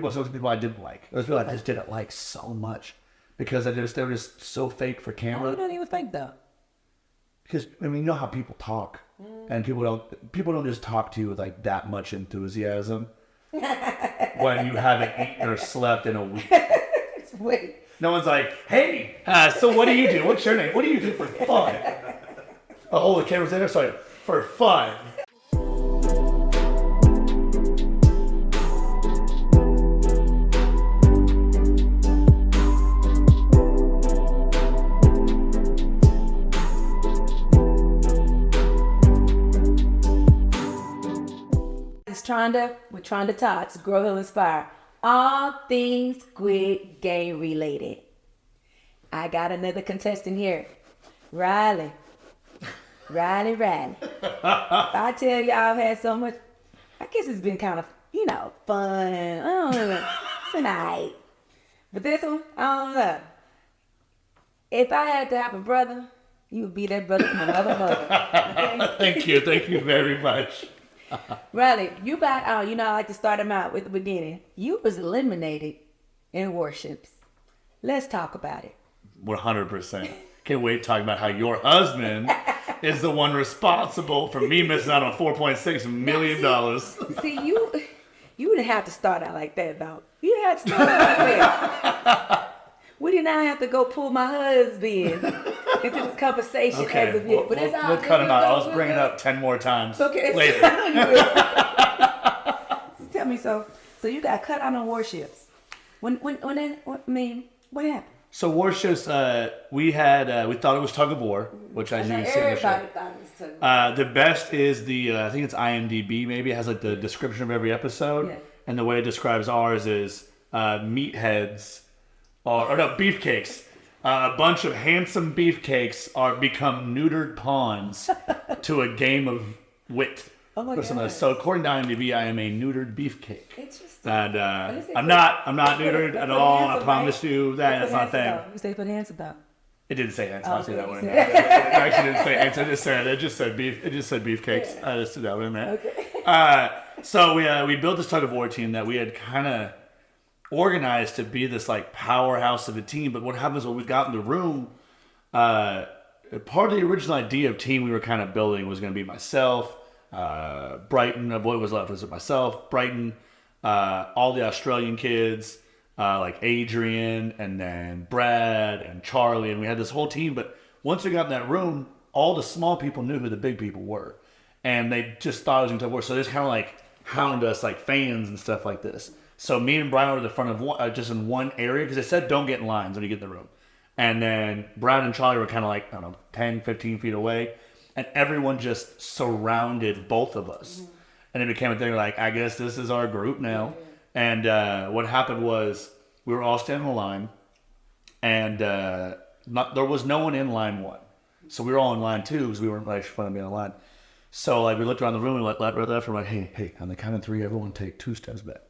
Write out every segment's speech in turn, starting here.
Those people I didn't like. Those people I just didn't like so much because they were just so fake for camera. You don't even think though. Because I mean, you know how people talk, and people don't just talk to you with like that much enthusiasm when you haven't eaten or slept in a week. Wait. No one's like, hey, so what do you do? What's your name? What do you do for fun? Oh, the camera's there. Sorry, for fun. It's Tronda with Tronda Talks, Grow, Heal, Inspire. All things Squid Game related. I got another contestant here. Riley. If I tell you I've had so much, I guess it's been kind of, fun. I don't know. It's been alright. But this one, I don't know. If I had to have a brother, you would be that brother from another mother. Okay? Thank you very much. Riley, you got I like to start them out with the beginning. You was eliminated in warships. Let's talk about it. 100%. Can't wait to talk about how your husband is the one responsible for me missing out on $4.6 million. See, you didn't have to start out like that, though. You didn't have to start out like that. We did not have to go pull my husband into this conversation as of yet. But we'll cut him out. I'll just bring it up 10 more times later. Tell me so. So you got cut out on warships. What happened? So warships, we thought it was tug of war, which as you can see in the show. Everybody thought it was tug of war. The best is I think it's IMDb maybe, it has like the description of every episode. Yeah. And the way it describes ours is meatheads, beefcakes. A bunch of handsome beefcakes become neutered pawns to a game of wit. Oh my God. So according to IMDb, I am a neutered beefcake. Interesting. And I'm not neutered at all. I promise you that's not a thing. You say put hands about. It didn't say handsome. I see that one. It Okay. actually didn't say handsome. It just said beef. It just said beefcakes. Yeah. I just threw that one in there. Okay. So we built this tug of war team that we had kind of organized to be this like powerhouse of a team. But what happens when we got in the room? Part of the original idea of team we were kind of building was going to be myself, Brighton. Of what was left was myself, Brighton, all the Australian kids, like Adrian, and then Brad and Charlie, and we had this whole team. But once we got in that room, all the small people knew who the big people were, and they just thought it was going to work. So they just kind of like hound us like fans and stuff like this. So me and Brian were at the front of just in one area because they said don't get in lines when you get in the room. And then Brad and Charlie were kind of like, I don't know, 10, 15 feet away. And everyone just surrounded both of us. Mm-hmm. And it became a thing like, I guess this is our group now. Yeah. And what happened was we were all standing in line. And there was no one in line one. So we were all in line two because we weren't like fun of being in line. So like we looked around the room and like left, and we're like, hey, on the count of three, everyone take 2 steps back.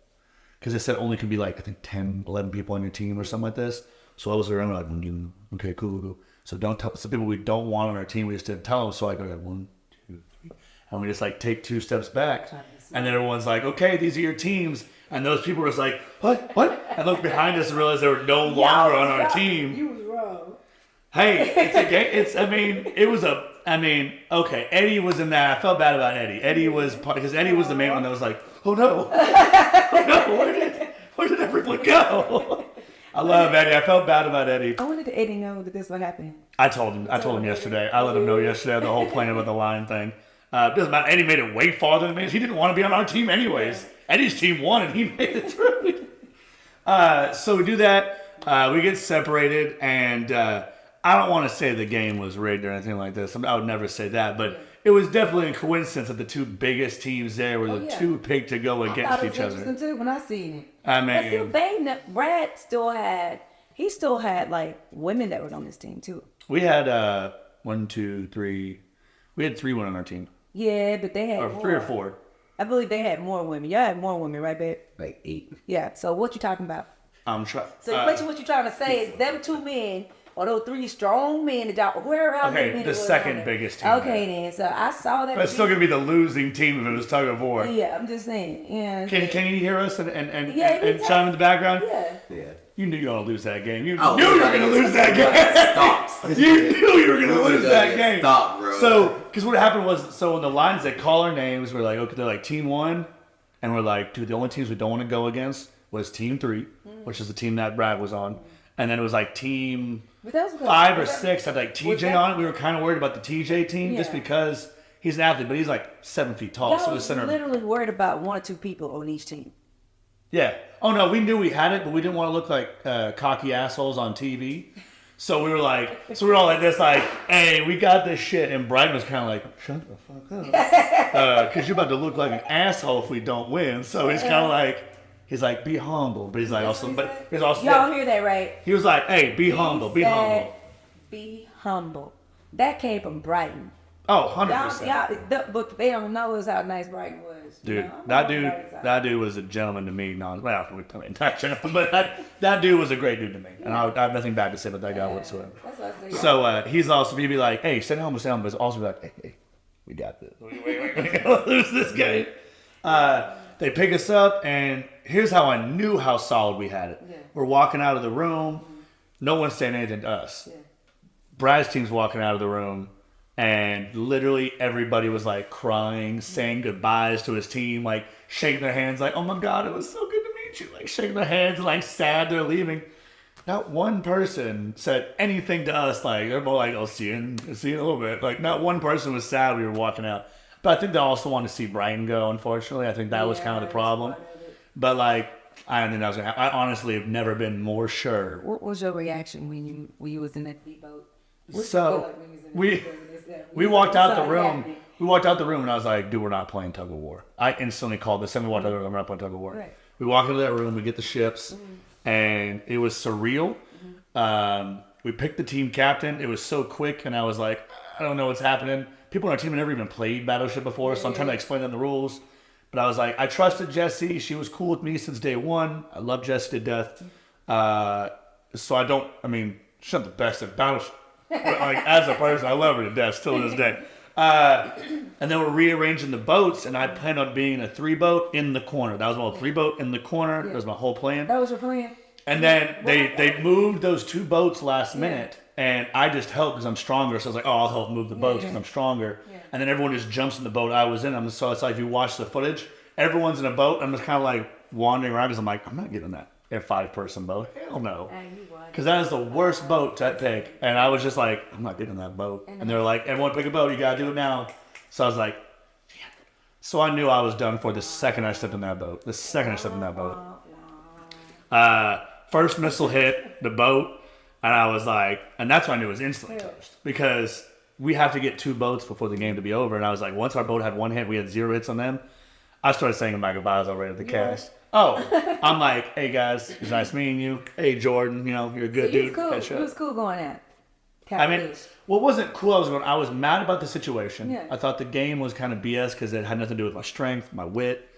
Because it said only could be like, I think 10, 11 people on your team or something like this. So I was around like, okay, cool. So don't tell some people we don't want on our team. We just didn't tell them. So I go, 1, 2, 3. And we just like take 2 steps back. And then everyone's like, okay, these are your teams. And those people were just like, what? And looked behind us and realized they were no longer on our team. You was wrong. Hey, it's a game. Okay, Eddie was in that. I felt bad about Eddie. Eddie was the main one that was like, oh no, where did everyone go? I love Eddie. I felt bad about Eddie. I wanted to Eddie know that this would happen. I told him yesterday. I let him know yesterday the whole plan about the line thing. Doesn't matter. Eddie made it way farther than me. He didn't want to be on our team anyways. Eddie's team won and he made it through. So we do that. We get separated and I don't want to say the game was rigged or anything like this. I would never say that, but it was definitely a coincidence that the 2 biggest teams there were the 2 picked to go against each other. Interesting too when I seen it. I mean, Brad still had like women that were on this team too. We had 1, 2, 3. We had 3 women on our team. Yeah, but they had more. 3 or 4. I believe they had more women. Y'all had more women, right, babe? Like 8. Yeah. So what you talking about? I'm trying. So what you trying to say is them 2 men or those 3 strong men that y'all, where how many Okay, men the it was second on there. biggest team. Okay, then. So I saw that. But it's still gonna be the losing team if it was tug of war. Yeah, I'm just saying. Yeah. Can you hear us and Yeah, chime in the background? Yeah. You knew you were gonna lose that game. You Oh, knew you were gonna lose that game. Stop. You knew you were gonna lose that game. Stop, bro. So, because what happened was, so in the lines that call our names, we're like, okay, they're like team 1, and we're like, dude, the only teams we don't want to go against was team 3, which is the team that Brad was on, and then it was like team 5 or 6 had like TJ on it. We were kind of worried about the TJ team just because he's an athlete, but he's like 7 feet tall. Y'all So the was center. literally worried about 1 or 2 people on each team. Yeah. Oh no, we knew we had it, but we didn't want to look like cocky assholes on TV. So we were all like this, like, hey, we got this shit. And Brighton was kind of like, shut the fuck up, because you're about to look like an asshole if we don't win. So he's kind of like, he's like, be humble, but he's like he's also Y'all hear that, right? He was like, hey, be humble, be humble. Be humble. That came from Brighton. Oh, 100%. But they don't know is how nice Brighton was. Dude, You know? that dude was a gentleman to me. No, well, not gentleman, but that dude was a great dude to me, and I have nothing bad to say about that guy whatsoever. That's what I say. So he'd be like, hey, stay humble, but also be like, hey, we got this. We're gonna lose this game. They pick us up, and here's how I knew how solid we had it. Yeah. We're walking out of the room. No one's saying anything to us. Yeah. Brad's team's walking out of the room. And literally everybody was like crying, saying goodbyes to his team, like shaking their hands, like, oh my God, it was so good to meet you. Like shaking their hands, like sad they're leaving. Not one person said anything to us. Like, they're both like, I'll see you in a little bit. Like, not one person was sad we were walking out. But I think they also wanted to see Brian go, unfortunately. I think that was kind of the problem. But like, I don't think that was going to happen. I honestly have never been more sure. What was your reaction when you was in that speedboat? So, we walked out the room. We walked out the room, and I was like, dude, we're not playing tug of war. I instantly called this, and we walked out the room, we're not playing tug of war. Right. We walk into that room, we get the ships, and it was surreal. We picked the team captain. It was so quick, and I was like, I don't know what's happening. People on our team have never even played Battleship before, so I'm trying to explain them the rules. But I was like, I trusted Jessie. She was cool with me since day one. I love Jessie to death. So she's not the best at Battleship. But like, as a person, I love her to death still to this day. And then we're rearranging the boats, and I planned on being a 3-boat in the corner. That was my 3-boat in the corner. That was my whole plan. That was your plan? And then they moved those 2 boats last minute, and I just helped because I'm stronger. So I was like, oh, I'll help move the boats because I'm stronger. Yeah. And then everyone just jumps in the boat I was in. So it's like, if you watch the footage, everyone's in a boat. I'm just kind of like wandering around because I'm like, I'm not getting that. A 5-person boat? Hell no. Because that is the worst boat to pick. And I was just like, I'm not getting that boat. And they were like, everyone pick a boat. You got to do it now. So I was like, yeah. So I knew I was done for the second I stepped in that boat. First missile hit the boat. And I was like, and that's when I knew it was instantly toast. Because we have to get 2 boats before the game to be over. And I was like, once our boat had 1 hit, we had 0 hits on them. I started saying my goodbyes already at the cast. Oh, I'm like, hey guys, it's nice meeting you. Hey Jordan, you're a good dude. Cool. It was cool going out. What wasn't cool, I was mad about the situation. Yeah. I thought the game was kind of BS because it had nothing to do with my strength, my wit.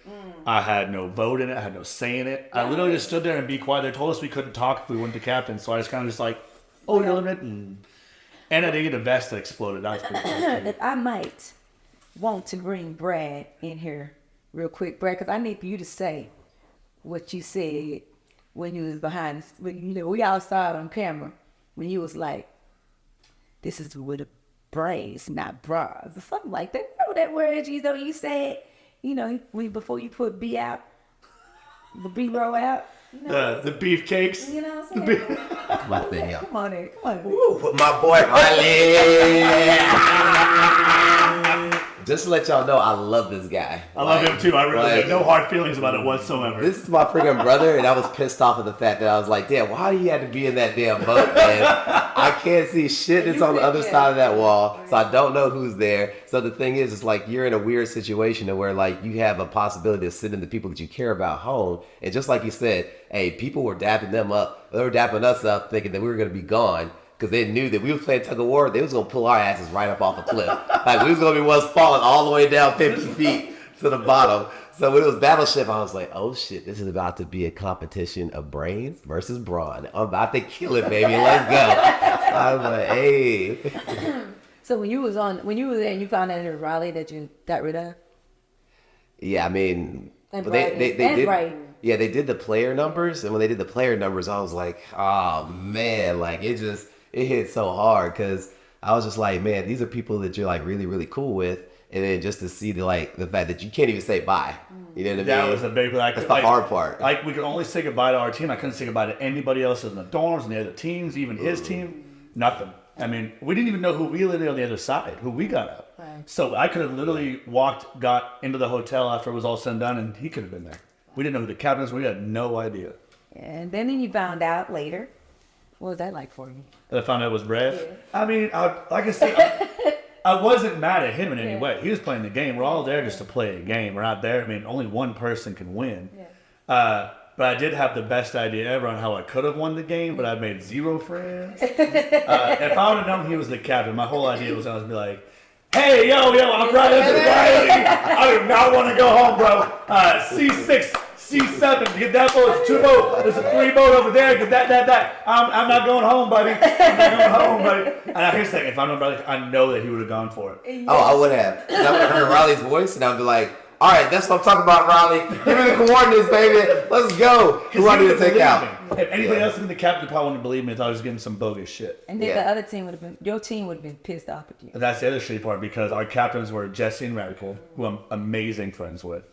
I had no vote in it. I had no say in it. I literally just stood there and be quiet. They told us we couldn't talk if we went to captain. So I just kind of just like, oh, you're eliminated. And I did get a vest that exploded. That was pretty cool. I might want to bring Brad in here real quick, Brad, because I need for you to say what you said when you was behind, we all saw it on camera, when you was like, this is with a braids, not bras, or something like that. Remember that word you said, before you put B out, the B roll out? The beefcakes? You know what I'm saying? My thing, Come on in. Ooh, my boy Harley. Just to let y'all know, I love this guy. I love him too. I really have no hard feelings about it whatsoever. This is my freaking brother, and I was pissed off at the fact that I was like, damn, why do you have to be in that damn boat, man? I can't see shit that's on the other side of that wall, so I don't know who's there. So the thing is, it's like you're in a weird situation where like you have a possibility of sending the people that you care about home, and just like you said, hey, people were dapping them up. They were dapping us up thinking that we were going to be gone. Because they knew that we was playing tug of war, they was going to pull our asses right up off a cliff. Like, we was going to be ones falling all the way down 50 feet to the bottom. So when it was Battleship, I was like, oh shit, this is about to be a competition of brains versus brawn. I'm about to kill it, baby. Let's go. I was like, hey. So when you were there and you found out it was Raleigh that you got rid of? Yeah, I mean, And they Brighton. did. Brighton. Yeah, they did the player numbers, and when they did the player numbers, I was like, oh man, like it hit so hard because I was just like, man, these are people that you're like really really cool with, and then just to see the fact that you can't even say bye, you know what I mean? That was a big like. That's the hard part. Like we could only say goodbye to our team. I couldn't say goodbye to anybody else in the dorms and the other teams, even his team. Nothing. I mean, we didn't even know who we lived on the other side, who we got out. Right. So I could have literally got into the hotel after it was all said and done, and he could have been there. We didn't know who the captain was. We had no idea. And then you found out later. What was that like for you? That I found out it was Brad. Yeah. I mean, like I said, I wasn't mad at him in any way. He was playing the game. We're all there just to play a game. We're not there. I mean, only one person can win. Yeah. But I did have the best idea ever on how I could have won the game, but I made 0 friends. If I would have known he was the captain, my whole idea was I was be like, hey, yo, I'm right up to the guy. I do not want to go home, bro. C6, C7, get that boat. It's 2 boat. There's a 3 boat over there. Get that. I'm not going home, buddy. I'm not going home, buddy. And here's the thing. If I know brother, I know that he would have gone for it. Oh, I would have. And I would have heard Riley's voice, and I'd be like, all right, that's what I'm talking about, Riley. Give me the coordinates, baby. Let's go. Who I need to take out? If anybody else in the captain probably wouldn't believe me if I was getting some bogus shit. And then the other team your team would have been pissed off at you. And that's the other shitty part because our captains were Jesse and Radical, who I'm amazing friends with.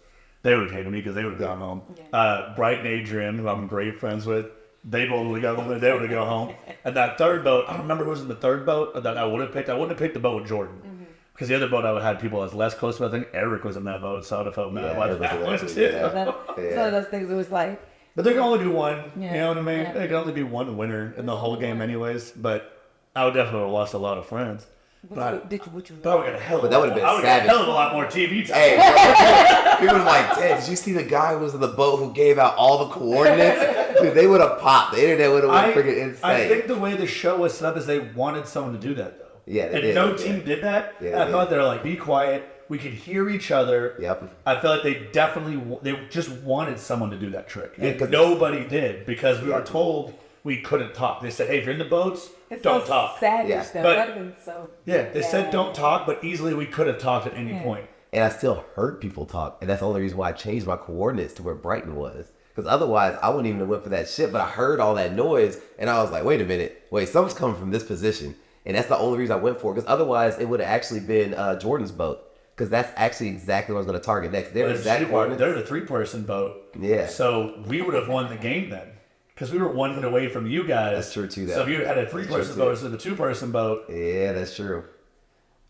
They would have hated me because they would have gone home. Yeah. Bright and Adrian, who I'm great friends with, they both would have gone home. They would have gone home. And that third boat, I don't remember who was in the third boat that I would have picked. I wouldn't have picked the boat with Jordan. Because the other boat I would have had people I was less close with. I think Eric was in that boat, so I would have felt mad about that one too. It's one of those things. It was like. But there can only be one. Yeah. You know what I mean? Yeah. There can only be one winner in the whole game, anyways. But I would definitely have lost a lot of friends. But I would have got a hell of a lot more TV time. Hey, people was like, Ted, did you see the guy who was in the boat who gave out all the coordinates? Dude, they would have popped. The internet would have went freaking insane. I think the way the show was set up is they wanted someone to do that, though. Yeah, they and no team did that. Yeah, and I thought they were like, be quiet. We could hear each other. Yep. I felt like they just wanted someone to do that trick. Yeah, And nobody did because we were told we couldn't talk. They said, hey, if you're in the boats, don't talk. Savage, Yeah. though. But- That'd have been so. Yeah, they said don't talk, but easily we could have talked at any point. And I still heard people talk. And that's the only reason why I changed my coordinates to where Brighton was. Because otherwise, I wouldn't even have went for that shit. But I heard all that noise, and I was like, wait a minute. Wait, someone's coming from this position. And that's the only reason I went for it. Because otherwise, it would have actually been Jordan's boat. Because that's actually exactly what I was going to target next. They're exact coordinates. They're the 3-person boat. Yeah. So we would have won the game then. Because we were 1 hit away from you guys. That's true, too, though. So if you had a 3-person boat instead of a 2-person boat. Yeah, that's true.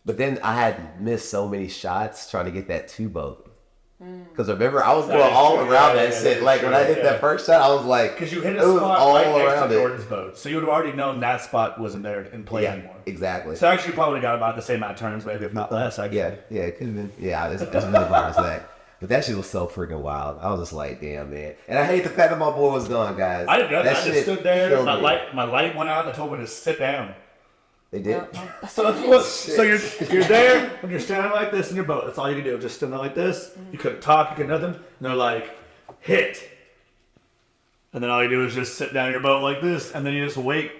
But then I had missed so many shots trying to get that 2 boat. Because remember, I was going all around that shit. Like when I hit that first shot, I was like, because you hit a it was spot all right next around to it. Jordan's boat. So you would have already known that spot wasn't there in play anymore. Exactly. So actually you probably would have got about the same amount of turns, maybe if not less. Actually. Yeah, it could have been. Yeah, that's really far as that. But that shit was so freaking wild. I was just like, damn, man. And I hate the fact that my boy was gone, guys. I didn't know that. I just stood there. killed My me. light went out. And I told me to sit down. They did? So you're there when you're standing like this in your boat. That's all you can do. Just stand there like this. You couldn't talk. You could nothing. And they're like, hit. And then all you do is just sit down in your boat like this, and then you just wait.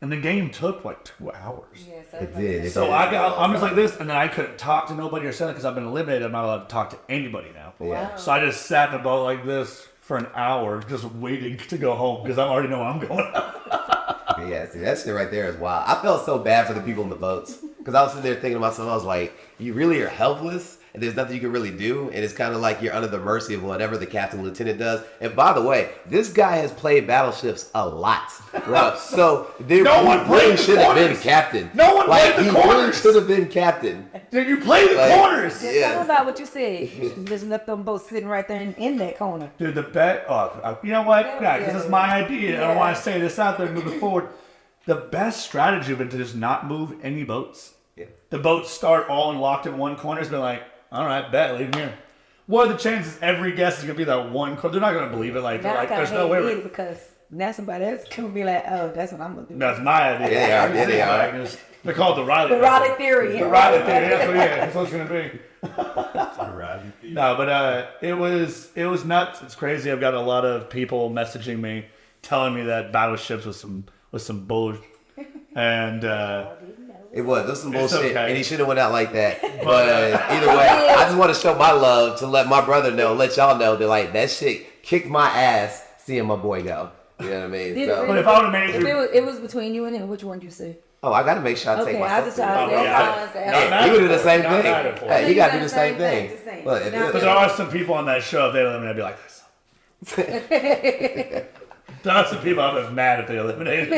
And the game took like 2 hours. Yes, It did. So I'm just like this, and then I couldn't talk to nobody or something because I've been eliminated. I'm not allowed to talk to anybody now. Yeah. So I just sat in the boat like this for an hour, just waiting to go home because I already know I'm going. Yeah, see, that shit right there is wild. I felt so bad for the people in the boats. Because I was sitting there thinking to myself, I was like, you really are helpless, and there's nothing you can really do, and it's kind of like you're under the mercy of whatever the captain lieutenant does. And by the way, this guy has played battleships a lot. Bro. So there really should have been captain. No one played the He really corners. should have been captain. Did you play the corners? Just Yes. talk about what you said. Just left them both sitting right there in that corner. Dude, the bet. You know what? Yeah, because it's my idea. I don't want to say this out there moving forward. The best strategy would be to just not move any boats. Yeah. The boats start all locked in one corner. It's been like, all right, bet, leave them here. What are the chances every guest is going to be that one corner? They're not going to believe it. Like, Now I there's gotta no hate way. it because now somebody else can be like, oh, that's what I'm gonna do. That's my idea. Yeah, they are. They're called the Riley. The Riley theory. The Riley theory. That's what it's going to be. No, but it was nuts. It's crazy. I've got a lot of people messaging me, telling me that battleships was some bull. And It was some It's bullshit, okay. and he should have went out like that. But either way, I just want to show my love to let my brother know, let y'all know that like that shit kicked my ass seeing my boy go. You know what I mean? Did So, it But if I would have made If you, it was between you and him, which one do you see? oh, I gotta make sure I take Okay, I myself. just to try it. to say. yeah. That's all I'm saying. Not You would do the same Not thing. mad at it. Hey, you No, gotta you do the done same the same thing. thing, just saying. Look, Not but there are some people on that show, if they eliminated, I'd be like this. There are some people I'd be mad if they eliminated me.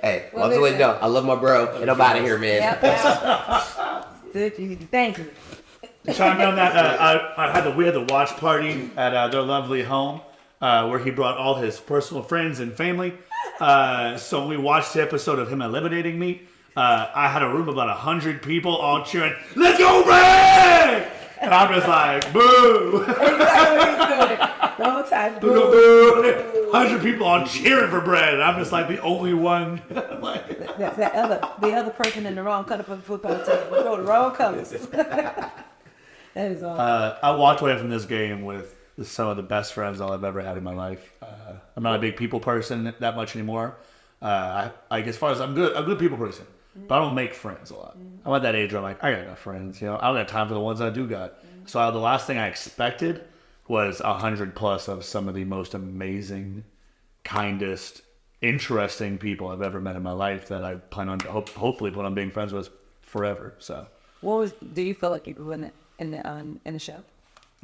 hey, Well, well, to let you listen. know, I love my bro, and I'm out of here, man. Yep. Thank you. Chime in on that. We had the watch party at their lovely home, where he brought all his personal friends and family. So when we watched the episode of him eliminating me, I had a room of about 100 people all cheering, "Let's go, Ray!" And I'm just like, boo! Exactly what he's doing. The whole time. Boo, boo. 100 people all cheering for Brad, and I'm just like the only one. The other person in the wrong color for the football team. We wrote the wrong colors. That is awesome. I walked away from this game with some of the best friends I've ever had in my life. I'm not a big people person that much anymore. As far as I'm a good people person, but I don't make friends a lot. I'm at that age where I'm like, I got enough friends. You know, I don't have time for the ones I do got. So the last thing I expected was 100 plus of some of the most amazing, kindest, interesting people I've ever met in my life that I plan on hopefully plan on being friends with forever. So, Do you feel like you grew in the show?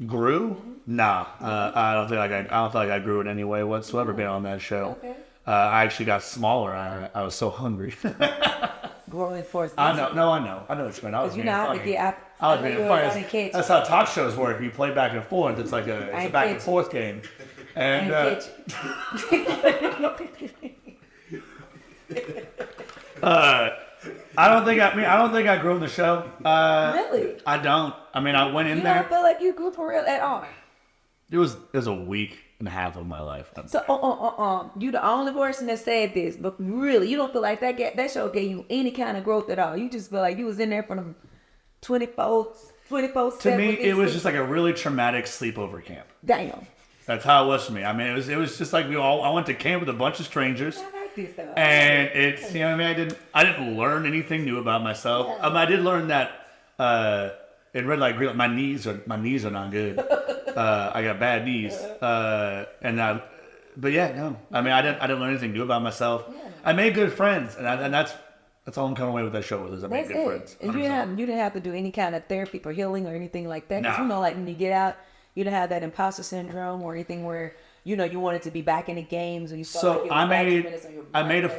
grew? Nah, I don't feel like I grew in any way whatsoever being on that show. Okay. I actually got smaller. I was so hungry. Growing force. I know what you mean. I was You being know how to funny. get I was being funny. catch. That's how talk shows work. You play back and forth. It's like a ain't back and catch. forth game. And I don't think I grew in the show. Really? I don't. I mean, I went in You there. don't feel like you grew for real at all. It was a week and a half of my life. So, you the only person that said this, but really, you don't feel like that show gave you any kind of growth at all. You just feel like you was in there for them 24 To me, it was just like a really traumatic sleepover camp. Damn. That's how it was for me. I mean, it was just like I went to camp with a bunch of strangers. I like this though. And it's, you know what I mean? I didn't learn anything new about myself. I did learn that in red light, green light, my knees are not good. I got bad knees. But yeah, no. I mean, I didn't learn anything new about myself. Yeah. I made good friends, and that's all I'm coming away with that show with is I made That's good it. friends. And you didn't have to do any kind of therapy for healing or anything like that. 'Cause Nah. you know, like when you get out, you don't have that imposter syndrome or anything where you wanted to be back in the games or you felt like So it was I back 2 made minutes on your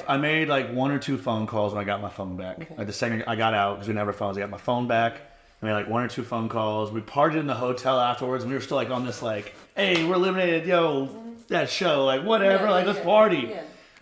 I made like 1 or 2 phone calls when I got my phone back. Okay. Like the second I got out, because we never phones, I got my phone back. I made like 1 or 2 phone calls. We partied in the hotel afterwards, and we were still like on this like, hey, we're eliminated, yo, that show, like whatever, Yeah, like let's yeah, party.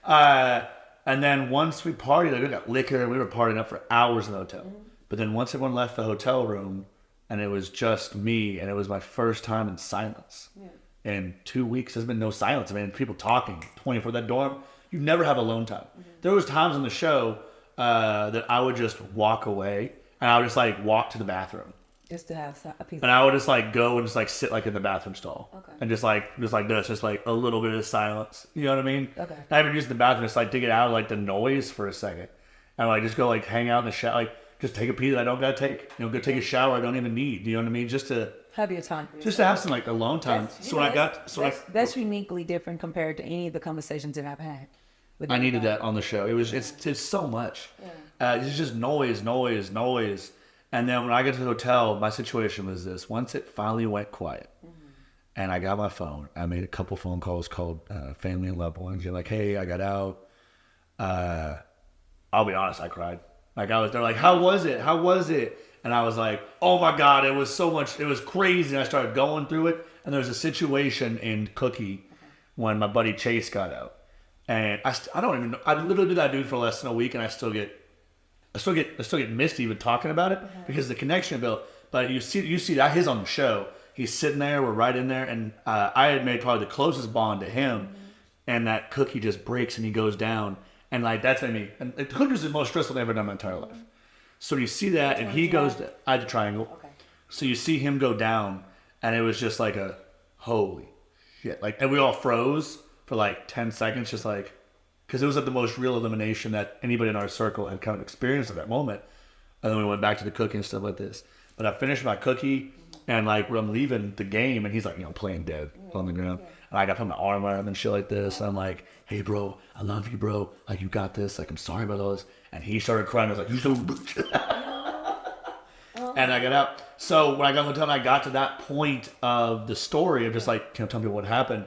yeah. And then once we partied, like we got liquor, we were partying up for hours in the hotel. But then once everyone left the hotel room, and it was just me, and it was my first time in silence. Yeah. In 2 weeks, there's been no silence. I mean, people talking 24. That dorm, you never have alone time. There was times on the show that I would just walk away, and I would just like walk to the bathroom, Just to have a piece and I would just like go and just like sit like in the bathroom stall, Okay. and just like this, just like a little bit of silence. You know what I mean? Okay. Not even use the bathroom, just like to get out of like the noise for a second, and like just go like hang out in the shower, like just take a pee that I don't gotta take. You know, go take a shower I don't even need. You know what I mean? Just to have your time. just to have some like alone time. That's uniquely different compared to any of the conversations that I've had. With I needed anybody. that on the show. It's so much. It's just noise. And then when I got to the hotel, my situation was this. Once it finally went quiet, and I got my phone, I made a couple phone calls, called family and loved ones. You're like, hey, I got out. I'll be honest, I cried. They're like, how was it? And I was like, oh my God, it was so much, it was crazy. And I started going through it. And there was a situation in Cookie when my buddy Chase got out. And I don't even know, I literally did that dude for less than a week, and I still get misty even talking about it because the connection built. But you see that his on the show. He's sitting there, we're right in there, and I had made probably the closest bond to him, and that Cookie just breaks and he goes down, and like that's made me. And Cookie's the most stressful thing I've ever done in my entire life. So you see that, and he goes. I had a triangle. Okay. So you see him go down, and it was just like a holy shit. Like, and we all froze for like 10 seconds, just like, because it was like the most real elimination that anybody in our circle had kind of experienced at that moment. And then we went back to the cooking and stuff like this. But I finished my cookie, and like when I'm leaving the game, and he's like, playing dead on the ground. And I got him my arm around him and shit like this. And I'm like, hey, bro, I love you, bro. Like, you got this. Like, I'm sorry about all this. And he started crying. I was like, you so bitch. And I got out. So when I got until I got to that point of the story of just like, tell me what happened,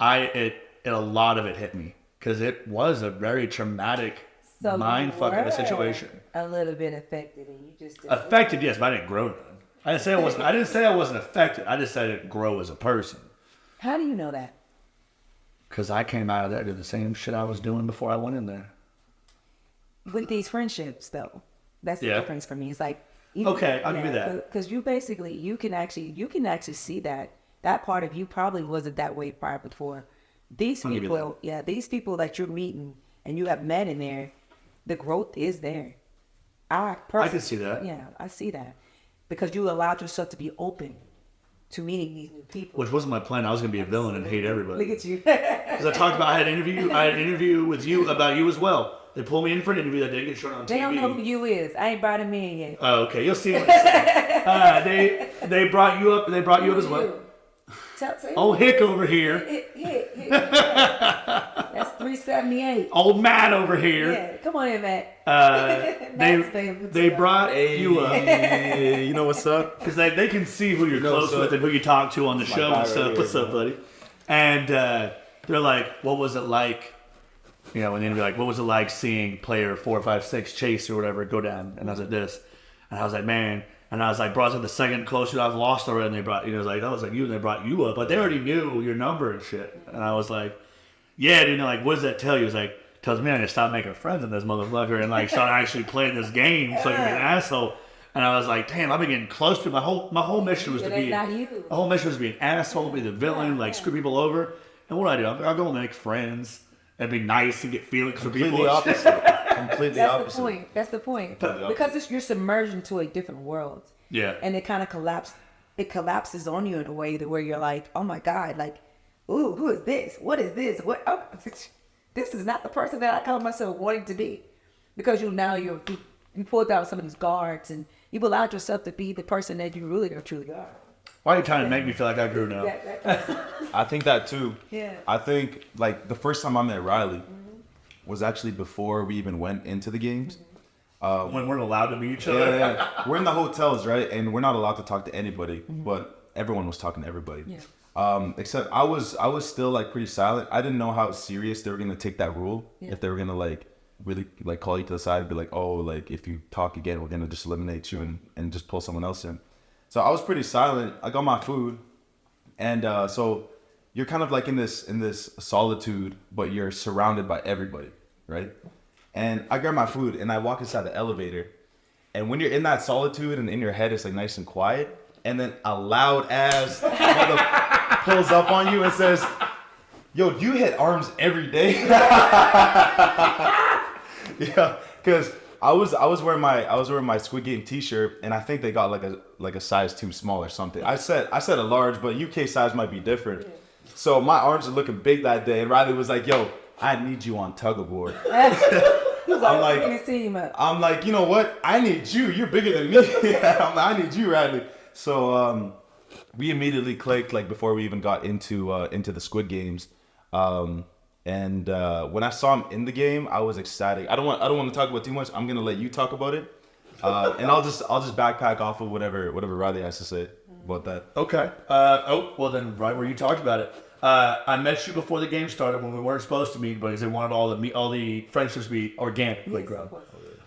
a lot of it hit me. Because it was a very traumatic mind fuck of a situation. A little bit affected, and you just affected, yes, but I didn't grow none. I didn't say I wasn't affected. I just said I didn't grow as a person. How do you know that? Because I came out of there doing the same shit I was doing before I went in there. With these friendships, though, that's the difference for me. It's like okay, I'll give you that. Because you can actually see that part of you probably wasn't that way prior before. These people that you're meeting and you have met in there, the growth is there. I can see that. Yeah, I see that. Because you allowed yourself to be open to meeting these new people. Which wasn't my plan. I was going to be a villain and hate everybody. Look at you. Because I talked about, I had an interview with you about you as well. They pulled me in for an interview that didn't get shown on TV. They don't know who you is. I ain't brought him in yet. Oh, okay. You'll see what I'm saying. They brought you up. They brought you up as well. Old Hick over here. Hick. That's 378. Old Matt over here. Yeah, come on in, Matt. They brought you up. Hey, you know what's up? Because they can see who you're close with and who you talk to on the show and stuff. What's up, buddy? And they're like, what was it like? And then they'd be like, what was it like seeing player 4, 5, 6 Chase or whatever go down? And I was like, this. And I was like, man. And I was like, bro, I was like the second closest I've lost already. And they brought, it was like, that was like you, and they brought you up. But they already knew your number and shit. And I was like, yeah, dude, like, what does that tell you? It's like, tells me I need to stop making friends in this motherfucker and like start actually playing this game so I can be an asshole. And I was like, damn, I've been getting close to my whole mission was to be my whole mission was to be an asshole, be the villain, like screw people over. And what do? I'll go and make friends and be nice and get feelings for people. Completely opposite. That's the point. Because you're submerged into a different world. Yeah. And it kind of collapses on you in a way that where you're like, oh my God, like, ooh, who is this? What is this? This is not the person that I call myself wanting to be. Because you pulled out some of these guards and you've allowed yourself to be the person that you really or truly are. Why are you trying to make me feel like I grew now? I think that too. Yeah. I think like the first time I met Riley was actually before we even went into the games. When we're allowed to meet each other. Yeah. We're in the hotels, right? And we're not allowed to talk to anybody, but everyone was talking to everybody. Yeah. Except I was still like pretty silent. I didn't know how serious they were gonna take that rule. If they were gonna like really like call you to the side and be like, oh, like if you talk again, we're gonna just eliminate you and just pull someone else in. So I was pretty silent. I got my food, and so you're kind of like in this solitude, but you're surrounded by everybody, right? And I grab my food and I walk inside the elevator, and when you're in that solitude and in your head it's like nice and quiet, and then a loud ass mother pulls up on you and says, "Yo, do you hit arms every day?" Yeah, because I was wearing my Squid Game T-shirt, and I think they got like a size too small or something. I said a large, but UK size might be different. So my arms are looking big that day, and Riley was like, "Yo, I need you on tug of war." I'm like, you know what? I need you. You're bigger than me. I'm like, I need you, Riley. So we immediately clicked like before we even got into the Squid Games. And when I saw him in the game, I was ecstatic. I don't want to talk about too much. I'm gonna let you talk about it, and I'll just backpack off of whatever Riley has to say about that. Okay. Well then, right where you talked about it, I met you before the game started when we weren't supposed to meet, because they wanted all the friendships to be organically grown.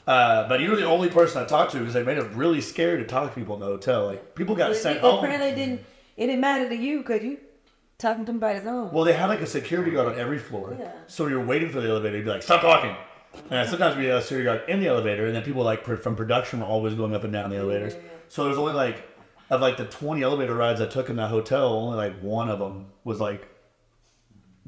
But you were the only person I talked to because they made it really scary to talk to people in the hotel. Like people got sent home. Apparently, it didn't matter to you because you. Talking to him by his own. Well, they had like a security guard on every floor. Yeah. So you're waiting for the elevator. You'd be like, stop talking. And sometimes we had a security guard in the elevator, and then people like from production were always going up and down the elevators. Yeah. So there's only like, of like the 20 elevator rides I took in that hotel, only like one of them was like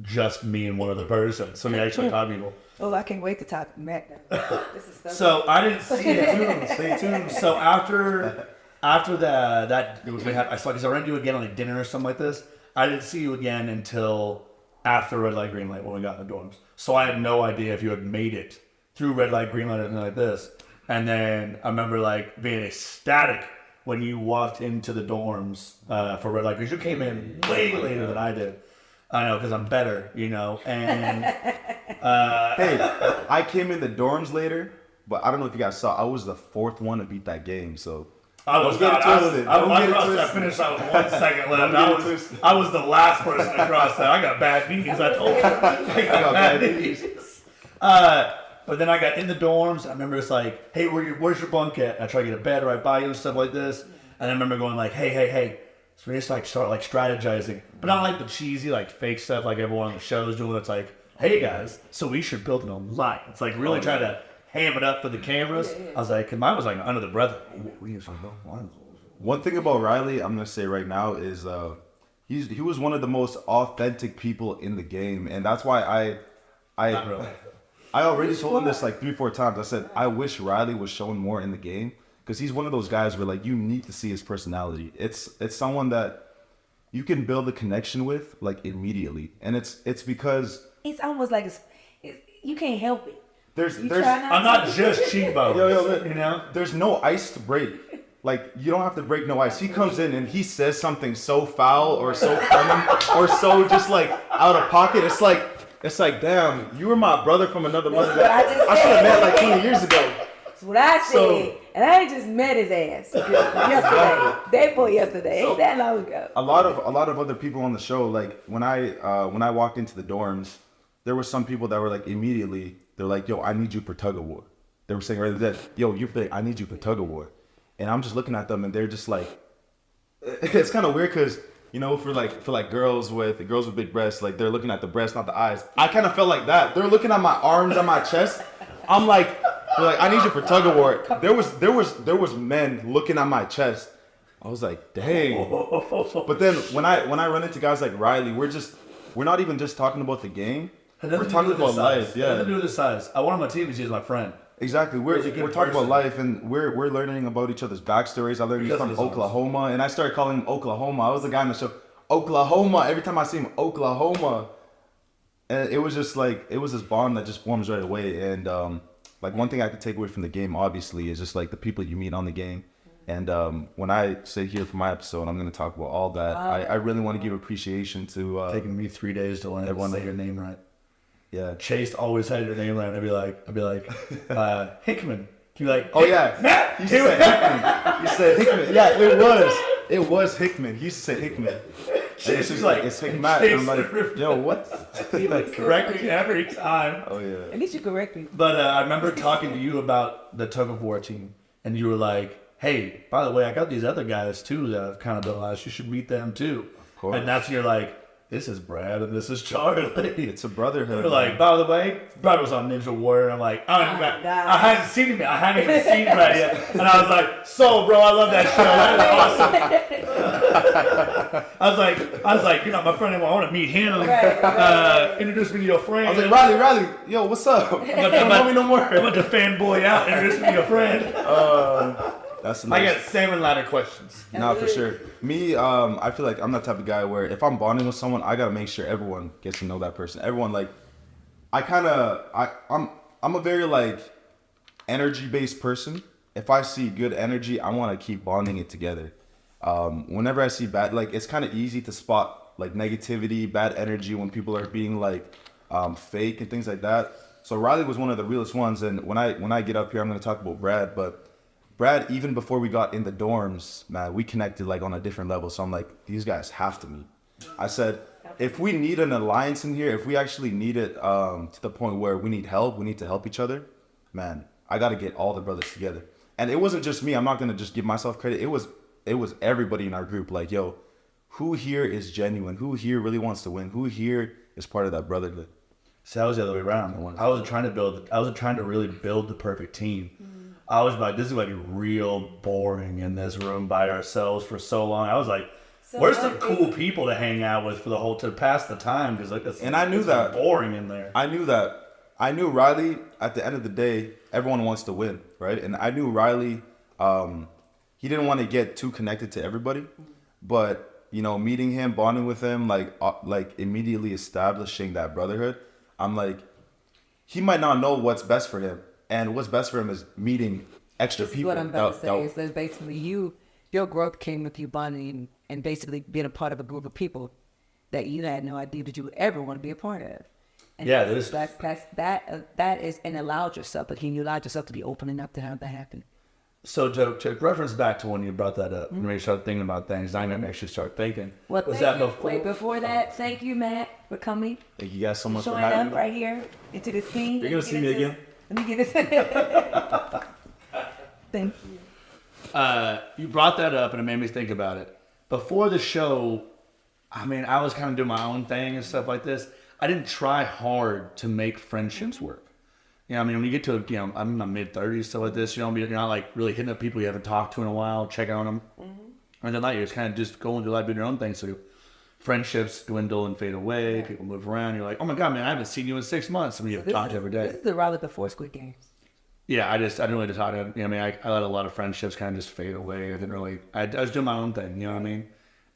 just me and one other person. So we actually taught people. Oh, I can't wait to talk to Matt now. This is so I didn't see it. Stay tuned. So after that, I ran into you again on like dinner or something like this. I didn't see you again until after red light, green light when we got in the dorms. So I had no idea if you had made it through red light, green light, and like this. And then I remember like being ecstatic when you walked into the dorms for red light, because you came in way later than I did. I know, because I'm better, you know. And Hey, I came in the dorms later, but I don't know if you guys saw. I was the fourth one to beat that game, so. I was Don't not. get it twisted. Don't get it I twisted. finished out with 1 second left. Don't get it twisted. I was the last person to cross that. I got bad knees. I told you. I got bad knees. But then I got in the dorms. I remember it's like, hey, where's your bunk at? And I try to get a bed right by you and stuff like this. And I remember going like, hey. So we just like start like strategizing, but not like the cheesy like fake stuff like everyone on the show is doing. It's like, hey guys, so we should build an alliance. Like really try to ham it up for the cameras. I was like, mine was like under the breath. We need to build an alliance. One thing about Riley, I'm gonna say right now is he was one of the most authentic people in the game, and that's why Not really. I already told him this like 3-4 times. I said I wish Riley was showing more in the game, because he's one of those guys where like you need to see his personality. It's someone that you can build a connection with like immediately, and it's because It's almost like you can't help it. there's I'm not just Chibo. You know? there's no ice to break. Like, you don't have to break no ice. He comes in and he says something so foul or so funny or so just like out of pocket. It's like, damn, you were my brother from another mother that I should have met like 20 years ago. That's what I said. So- and I ain't just met his ass yesterday. Day before yesterday. Ain't that long ago. A lot of other people on the show, like when I walked into the dorms, there were some people that were like immediately, they're like, yo, I need you for tug of war. They were saying right there, yo, I need you for tug of war. And I'm just looking at them and they're just like, it's kind of weird because, you know, for girls with big breasts, like they're looking at the breast, not the eyes. I kind of felt like that. They're looking at my arms and my chest. I'm like, they're like, I need you for tug of war. There was men looking at my chest. I was like, dang. But then when I run into guys like Riley, we're not even just talking about the game. We're talking about life. Yeah. Nothing to do with the size. I want him on TV because he's my friend. Exactly. We're He's a good talking about person. life, and we're learning about each other's backstories. I learned he's Because from of his Oklahoma, and I started calling him Oklahoma. I was the guy in the show, Oklahoma. Every time I see him, Oklahoma. And it was just like, it was this bond that just forms right away. And like one thing I could take away from the game, obviously, is just like the people you meet on the game. And when I sit here for my episode, I'm going to talk about all that. I really want to give appreciation to Taking me 3 days to learn everyone say your name right. yeah. Chase always had your name right. I'd be like, Hickman. You'd be like, Oh yeah, Matt. he said Hickman. He said Hickman. Yeah, it was Hickman. He used to say Hickman. Chase is like, it's Hickman. I'm like, yo, what? he would correct me every time. Oh yeah. At least you correct me. But I remember talking to you about the tug of war team, and you were like, hey, by the way, I got these other guys too that I've kind of built out. You should meet them too. Of course. And that's when you're like, this is Brad and this is Charlie. It's a brotherhood. They're like, by the way, Brad was on Ninja Warrior. I'm like, I hadn't seen him yet. I hadn't even seen Brad yet. And I was like, so bro, I love that show. That was awesome. I was like, you're not my friend anymore. I want to meet him. Introduce me to your friend. I was like, Riley, yo, what's up? Don't know me no more. I'm about to fanboy out. Introduce me to your friend. That's I nice. got salmon ladder questions. Nah, for sure. Me, I feel like I'm that type of guy where if I'm bonding with someone, I gotta make sure everyone gets to know that person. Everyone, like, I'm a very like energy-based person. If I see good energy, I want to keep bonding it together. Whenever I see bad, like, it's kind of easy to spot like negativity, bad energy when people are being like fake and things like that. So Riley was one of the realest ones. And when I get up here, I'm gonna talk about Brad, but. Brad, even before we got in the dorms, man, we connected like on a different level. So I'm like, these guys have to meet. I said, if we need an alliance in here, if we actually need it to the point where we need help, we need to help each other, man, I got to get all the brothers together. And it wasn't just me. I'm not going to just give myself credit. It was everybody in our group. Like, yo, who here is genuine? Who here really wants to win? Who here is part of that brotherhood? See, I was the other way around. I wasn't trying to really build the perfect team. I was like, this is going to be real boring in this room by ourselves for so long. I was like, where's some cool people to hang out with for to pass the time? Because like, and I knew that boring in there. I knew that. I knew Riley. At the end of the day, everyone wants to win, right? And I knew Riley. He didn't want to get too connected to everybody, but you know, meeting him, bonding with him, like immediately establishing that brotherhood, I'm like, he might not know what's best for him, and what's best for him is meeting extra people. What I'm about to say is that basically your growth came with you bonding and basically being a part of a group of people that you had no idea that you would ever want to be a part of. And Yeah, that is, and allowed yourself, but you allowed yourself to be open enough to have that happen. So to reference back to when you brought that up, when you started thinking about things, I didn't actually start thinking. Well, Was that before that, thank you, Matt, for coming. Thank you guys so much for Showing having up me. right here into the scene. You're gonna see me again. Let me get this. Thank you. You brought that up and it made me think about it. Before the show, I mean, I was kind of doing my own thing and stuff like this. I didn't try hard to make friendships work. You know, I mean, when you get to, you know, I'm in my mid-30s, stuff like this, you know, you're not like really hitting up people you haven't talked to in a while, checking on them. And then like, you're just kind of just going through life, doing your own thing. So friendships dwindle and fade away. People move around. You're like, oh my God, man, I haven't seen you in 6 months. I mean, you've talked every day. This is the Raleigh before Squid Games. Yeah, I didn't really talk to, you know, I mean, I let a lot of friendships kind of just fade away. I didn't really, I was doing my own thing, you know what I mean?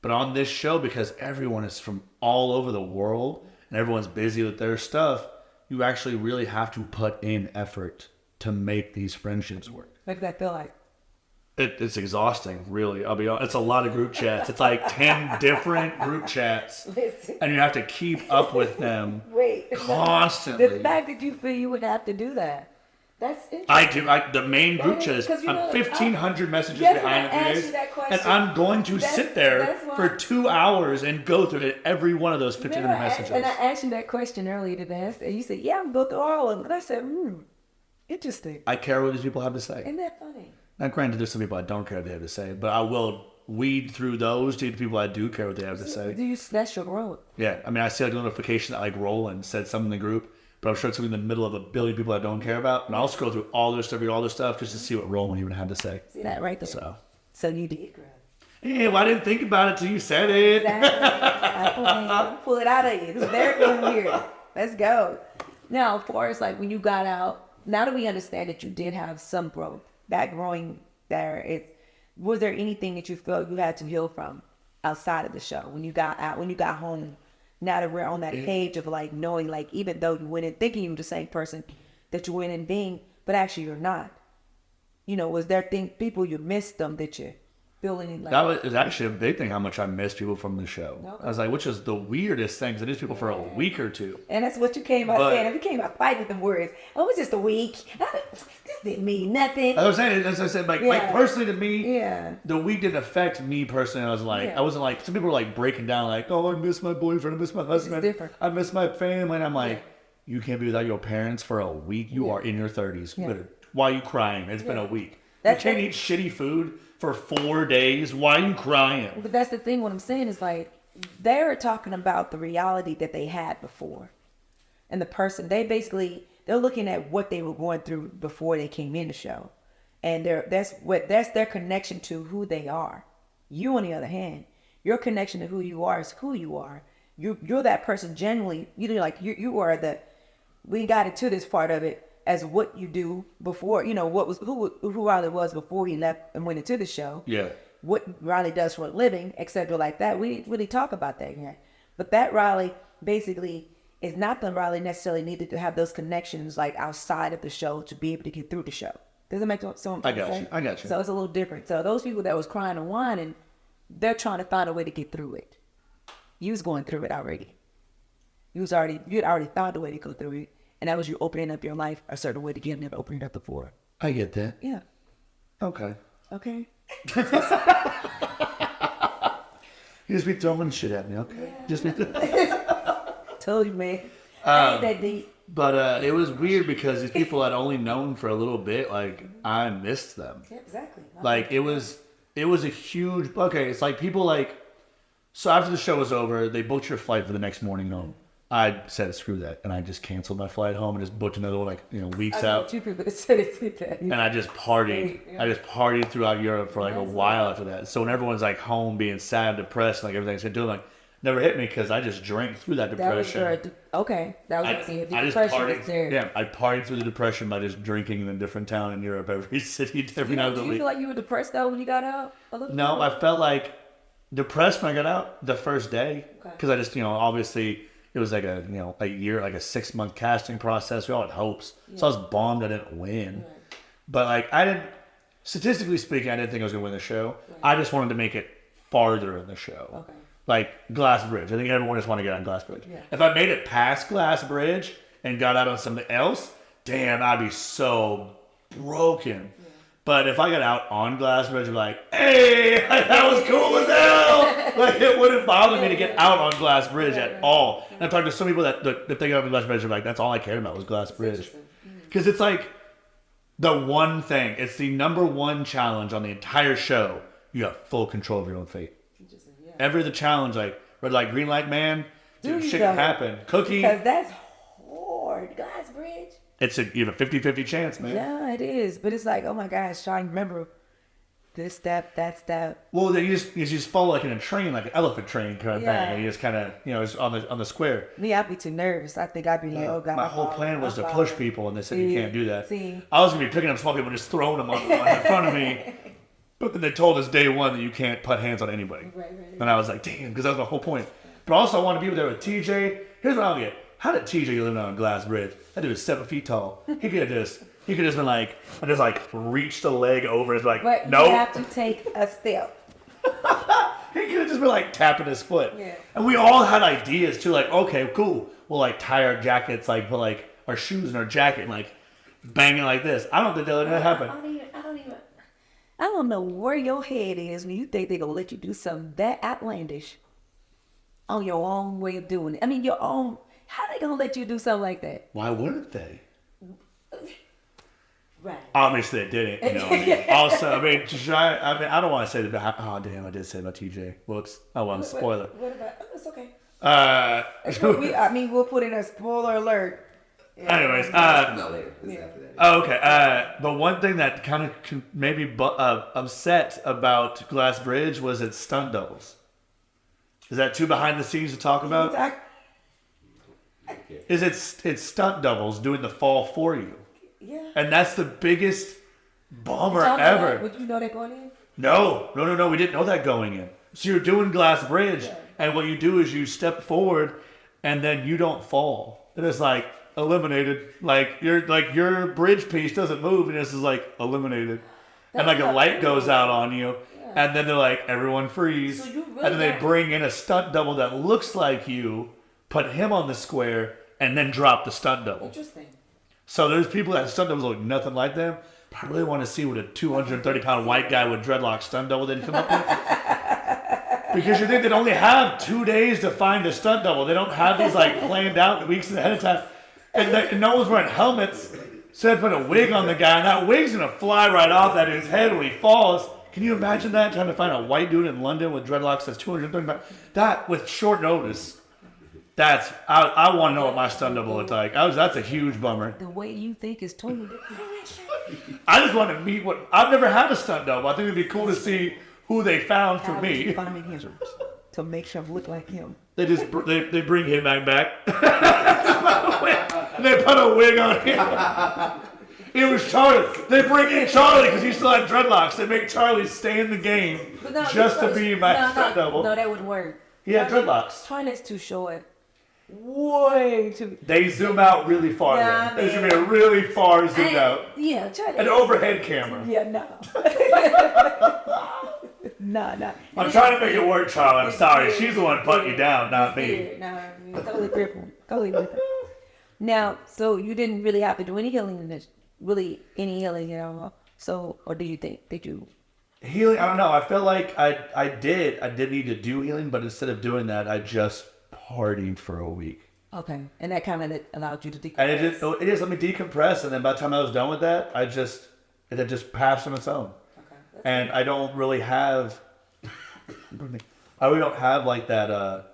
But on this show, because everyone is from all over the world and everyone's busy with their stuff, you actually really have to put in effort to make these friendships work. What does that feel like? It's exhausting, really. I'll be honest. It's a lot of group chats. It's like 10 different group chats. Listen. And you have to keep up with them Wait. constantly. The fact that you feel you would have to do that. That's interesting. I do. The main group chat is 1,500 messages behind it. And I'm going to sit there for 2 hours and go through it, every one of those 1,500 messages. And I asked you that question earlier today. And you said, yeah, I'm going through all of them. And I said, interesting. I care what these people have to say. Isn't that funny? Now, granted, there's some people I don't care what they have to say, but I will weed through those to the people I do care what they have to say. That's your growth. Yeah, I mean, I see like a notification that like Roland said something in the group, but I'm sure it's something in the middle of a billion people I don't care about, and I'll scroll through all their stuff, read all their stuff, just to see what Roland even had to say. See that right there? So you did grow. Hey, well, I didn't think about it till you said it. Exactly. I'll pull it out of you. This is very good here. Let's go. Now, of course, like when you got out, now that we understand that you did have some growth, that growing there, was there anything that you felt you had to heal from outside of the show when you got out, when you got home? Now that we're on that page of like knowing, like even though you went in thinking you were the same person that you went in being, but actually you're not. You know, was there people you missed them that you feeling like? That was actually a big thing, how much I missed people from the show. Okay. I was like, which is the weirdest thing, because it is people for a week or two. And that's what you came out saying. If you came out fighting with them words, oh, it's just a week. This didn't mean nothing. I was saying, as I said, like personally to me, the week didn't affect me personally. I was like, I wasn't like, some people were like breaking down like, oh, I miss my boyfriend, I miss my husband, I miss my family. And I'm like, you can't be without your parents for a week. You are in your 30s. Why are you crying? It's been a week. You can't eat shitty food for 4 days. Why are you crying? But that's the thing. What I'm saying is like, they're talking about the reality that they had before. And the person, they're looking at what they were going through before they came in the show. And that's their connection to who they are. You, on the other hand, your connection to who you are is who you are. You're that person genuinely, you are we got into this part of it as what you do before, you know, who Riley was before he left and went into the show. Yeah. What Riley does for a living, etc. like that. We didn't really talk about that yet. But that Riley basically is not the Riley necessarily needed to have those connections like outside of the show to be able to get through the show. Does it make sense? I got you. So it's a little different. So those people that was crying and whining, they're trying to find a way to get through it. You was going through it already. You had already found a way to go through it. And that was you opening up your life a certain way that you had never opened it up before. I get that. Yeah. Okay. Okay. You just be throwing shit at me, okay? Yeah. Told you, man. I ain't that deep. But it was weird because these people I'd only known for a little bit, like, I missed them. Yeah, exactly. Like, it was a huge, okay, it's like people like, so after the show was over, they booked your flight for the next morning home. I said, screw that. And I just canceled my flight home and just booked another one, weeks out. Two people that said it. And I just partied. I just partied throughout Europe for a while after that. So when everyone's like home being sad, depressed, like everything's been doing, like, never hit me because I just drank through that depression. Okay. That was I just partied. Yeah, I partied through the depression by just drinking in a different town in Europe, every city, every night of the week. Do you feel like you were depressed though when you got out? No, I felt like depressed when I got out the first day Okay. because I just, obviously it was like a year, like a 6-month casting process. We all had hopes, so I was bummed I didn't win. Right. But like I didn't, statistically speaking, I didn't think I was gonna win the show. I just wanted to make it farther in the show. Okay. Like Glass Bridge. I think everyone just want to get on Glass Bridge. Yeah. If I made it past Glass Bridge and got out on something else, damn, I'd be so broken. Yeah. But if I got out on Glass Bridge, I'd be like, hey, that was cool as hell. Like, it wouldn't bother me to get out on Glass Bridge at all. And I've talked to some people that if they got out on Glass Bridge, they're like, that's all I cared about was Glass Bridge. Because it's like the one thing, it's the number one challenge on the entire show. You have full control of your own fate. Yeah. Every other challenge, like red light, green light, man, dude, shit can happen. Cookie. Because that's hard. Glass Bridge. You have a 50-50 chance, man. Yeah, it is. But it's like, oh my gosh, trying to remember this step, that step. Well, you just follow like in a train, like an elephant train kind of Yeah. thing. And you just kind of, it's on the square. Me, I'd be too nervous. I think I'd be like, oh God. My whole plan was to push people, and they said you can't do that. See. I was gonna be picking up small people and just throwing them on in front of me. But then they told us day one that you can't put hands on anybody. Right. And I was like, damn, because that was the whole point. But also, I want to be there with TJ. Here's what I don't get. How did TJ live on Glass Bridge? That dude is 7 feet tall. He could have just been like, I just like reached a leg over. It's like, But nope. you have to take a step. He could have just been like tapping his foot. Yeah. And we all had ideas too. Like, okay, cool. We'll like tie our jackets, like put like our shoes in our jacket, and like bang it like this. I don't think they'll let that happen. I don't know where your head is when you think they're going to let you do something that outlandish on your own way of doing it. I mean, your own. How they going to let you do something like that? Why wouldn't they? Right. Obviously, they didn't. Also, I don't want to say that. Oh, damn, I did say about TJ. Whoops. Oh, well, spoiler. What about? Oh, it's okay. Anyways, We'll put in a spoiler alert. No, later. It's after that. Okay. The one thing that kind of made me upset about Glass Bridge was its stunt doubles. Is that too behind the scenes to talk about? Is it's stunt doubles doing the fall for you? Yeah. And that's the biggest bummer Y'all know ever. that? Would you know that going in? No. We didn't know that going in. So you're doing Glass Bridge, and what you do is you step forward, and then you don't fall. And it's like eliminated. Like your bridge piece doesn't move, and it's just like eliminated. And like a light goes out on you, and then they're like, everyone freeze. So you really and then they bring in a stunt double that looks like you, put him on the square, and then drop the stunt double. Interesting. So there's people that stunt doubles look nothing like them. I really want to see what a 230-pound white guy with dreadlocks stunt double they'd come up with. Because you think they'd only have 2 days to find a stunt double. They don't have these like planned out weeks ahead of time. And no one's wearing helmets. So they put a wig on the guy, and that wig's going to fly right off that his head when he falls. Can you imagine that? Trying to find a white dude in London with dreadlocks that's 230 pounds. That, with short notice. I want to know what my stunt double looked like. That's a huge bummer. The way you think is totally different. I just want to meet I've never had a stunt double. I think it'd be cool to see who they found for How did you me. find him to make sure I look like him? They just they bring him back. They put a wig on him. It was Charlie. They bring in Charlie because he still had dreadlocks. They make Charlie stay in the game just to be my stunt double. No, that wouldn't work. He had dreadlocks. Charlie's too short. Way too. They zoom out really far. Nah, There's gonna be a really far zoom out. Yeah, Charlie. An overhead camera. Yeah, no. No. I'm trying to make it work, Charlie. I'm sorry. She's the one putting you down, not me. No, totally different. Now, so you didn't really have to do any healing in this. Really, any healing at all. So, or do you think? Did you? Healing? I don't know. I feel like I did need to do healing, but instead of doing that, I just partied for a week. Okay, and that kind of allowed you to decompress. And it just let me decompress, and then by the time I was done with that, it had just passed on its own. Okay. And I don't really have, like that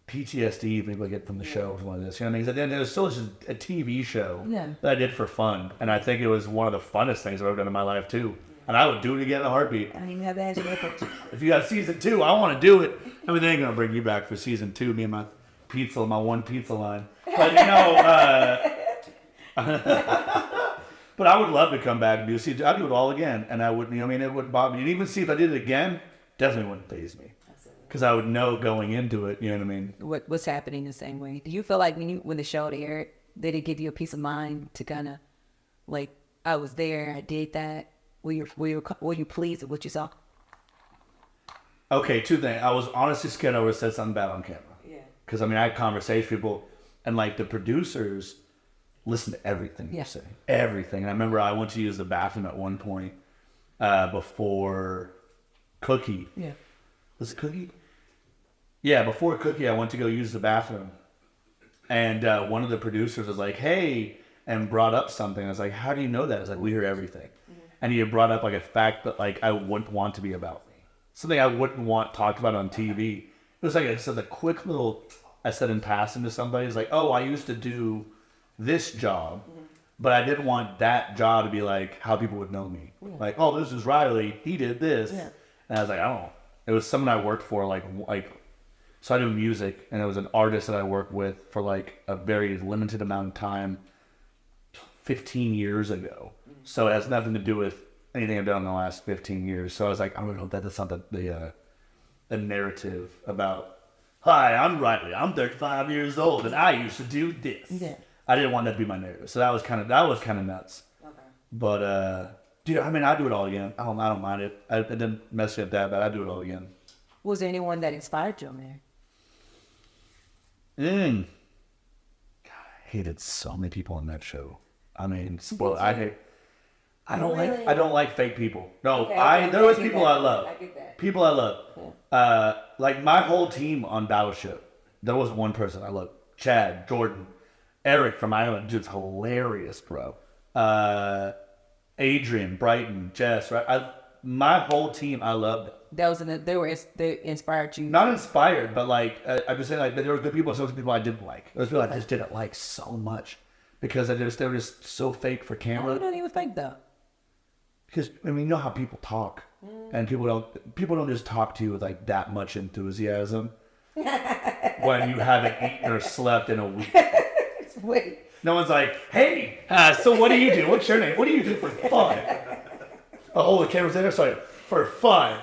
PTSD maybe I get from the show or something like this. You know what I mean? 'Cause at the end, it was still just a TV show that I did for fun, and I think it was one of the funnest things I've ever done in my life too. And I would do it again in a heartbeat. I didn't even have to ask you that question. If you got season 2, I want to do it. I mean, they ain't gonna bring you back for season 2. Me and my one pizza line. But but I would love to come back and do season. I'd do it all again, and I wouldn't. It wouldn't bother me. And even see if I did it again, definitely wouldn't faze me. because I would know going into it. You know what I mean? What's happening the same way? Do you feel like when the show aired, did it give you a peace of mind to kind of like, I was there, I did that? Were you pleased with what you saw? Okay, two things. I was honestly scared I would have said something bad on camera. Yeah. Because I mean, I had conversations with people, and like the producers listen to everything you say, everything. And I remember I went to use the bathroom at one point before Cookie. Yeah. Was it Cookie? Yeah, before Cookie, I went to go use the bathroom, and one of the producers was like, "Hey," and brought up something. I was like, "How do you know that?" I was like, "We hear everything," and he had brought up like a fact that like I wouldn't want to be about me, something I wouldn't want talked about on TV. It was like a quick little. I said in passing to somebody, it's like, "Oh, I used to do this job." But I didn't want that job to be like how people would know me. Yeah. Like, oh, this is Riley. He did this. Yeah. And I was like, oh. It was someone I worked for, like, so I do music, and it was an artist that I worked with for, like, a very limited amount of time 15 years ago. So it has nothing to do with anything I've done in the last 15 years. So I was like, I don't know, that's not the narrative about, hi, I'm Riley. I'm 35 years old, and I used to do this. Yeah. I didn't want that to be my narrative, so that was kind of nuts. Okay. But dude, I mean, I do it all again. I don't mind it. It didn't mess me up that bad. I do it all again. Was there anyone that inspired you on there? God, I hated so many people on that show. I mean, I don't like fake people. No, there was people I love. I get that. People I love. Yeah. Like my whole team on Battleship, there was one person I loved. Chad, Jordan. Eric from Ireland, dude's hilarious, bro. Adrian, Brighton, Jess, right? My whole team, I loved. They inspired you. Not inspired, but like I'm just saying, like there were good people, so people I didn't like. There was people I just didn't like so much because they were just so fake for camera. You don't even think though. Because I mean, you know how people talk, and people don't just talk to you with like that much enthusiasm when you haven't eaten or slept in a week. Wait. No one's like, hey, so what do you do? What's your name? What do you do for fun? Oh, the camera's there? Sorry, for fun.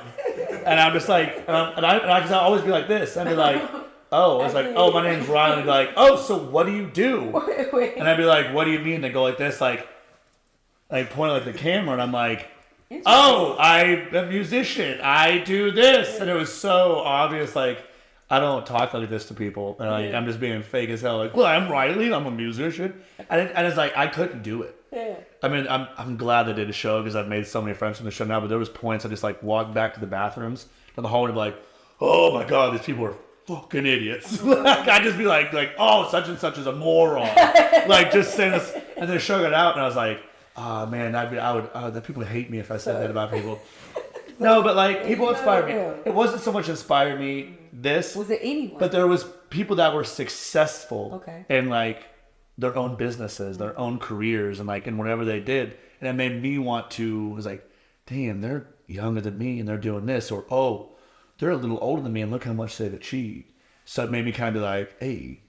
And I'm just like, and I always be like this. I'd be like, oh, it's like, oh, my name's Ryan. And be like, oh, so what do you do? And I'd be like, what do you mean? They go like this, like pointing at the camera, and I'm like, oh, I'm a musician. I do this. And it was so obvious, like, I don't talk like this to people, and I'm just being fake as hell. Like, well, I'm Riley, I'm a musician, and it's like I couldn't do it. Yeah. I mean, I'm glad they did a show because I've made so many friends from the show now. But there was points I just like walked back to the bathrooms in the hallway and be like, oh my god, these people are fucking idiots. Like I just be like, oh, such and such is a moron. Like just saying this, and then the show got out, and I was like, oh man, that people would hate me if I said that about people. No, but like people inspired me. It wasn't so much inspired me. This was it anyone? But there was people that were successful in like their own businesses, their own careers, and like in whatever they did, and it made me want to. Was like, damn, they're younger than me and they're doing this, or oh, they're a little older than me and look how much they've achieved. So it made me kind of be like, hey,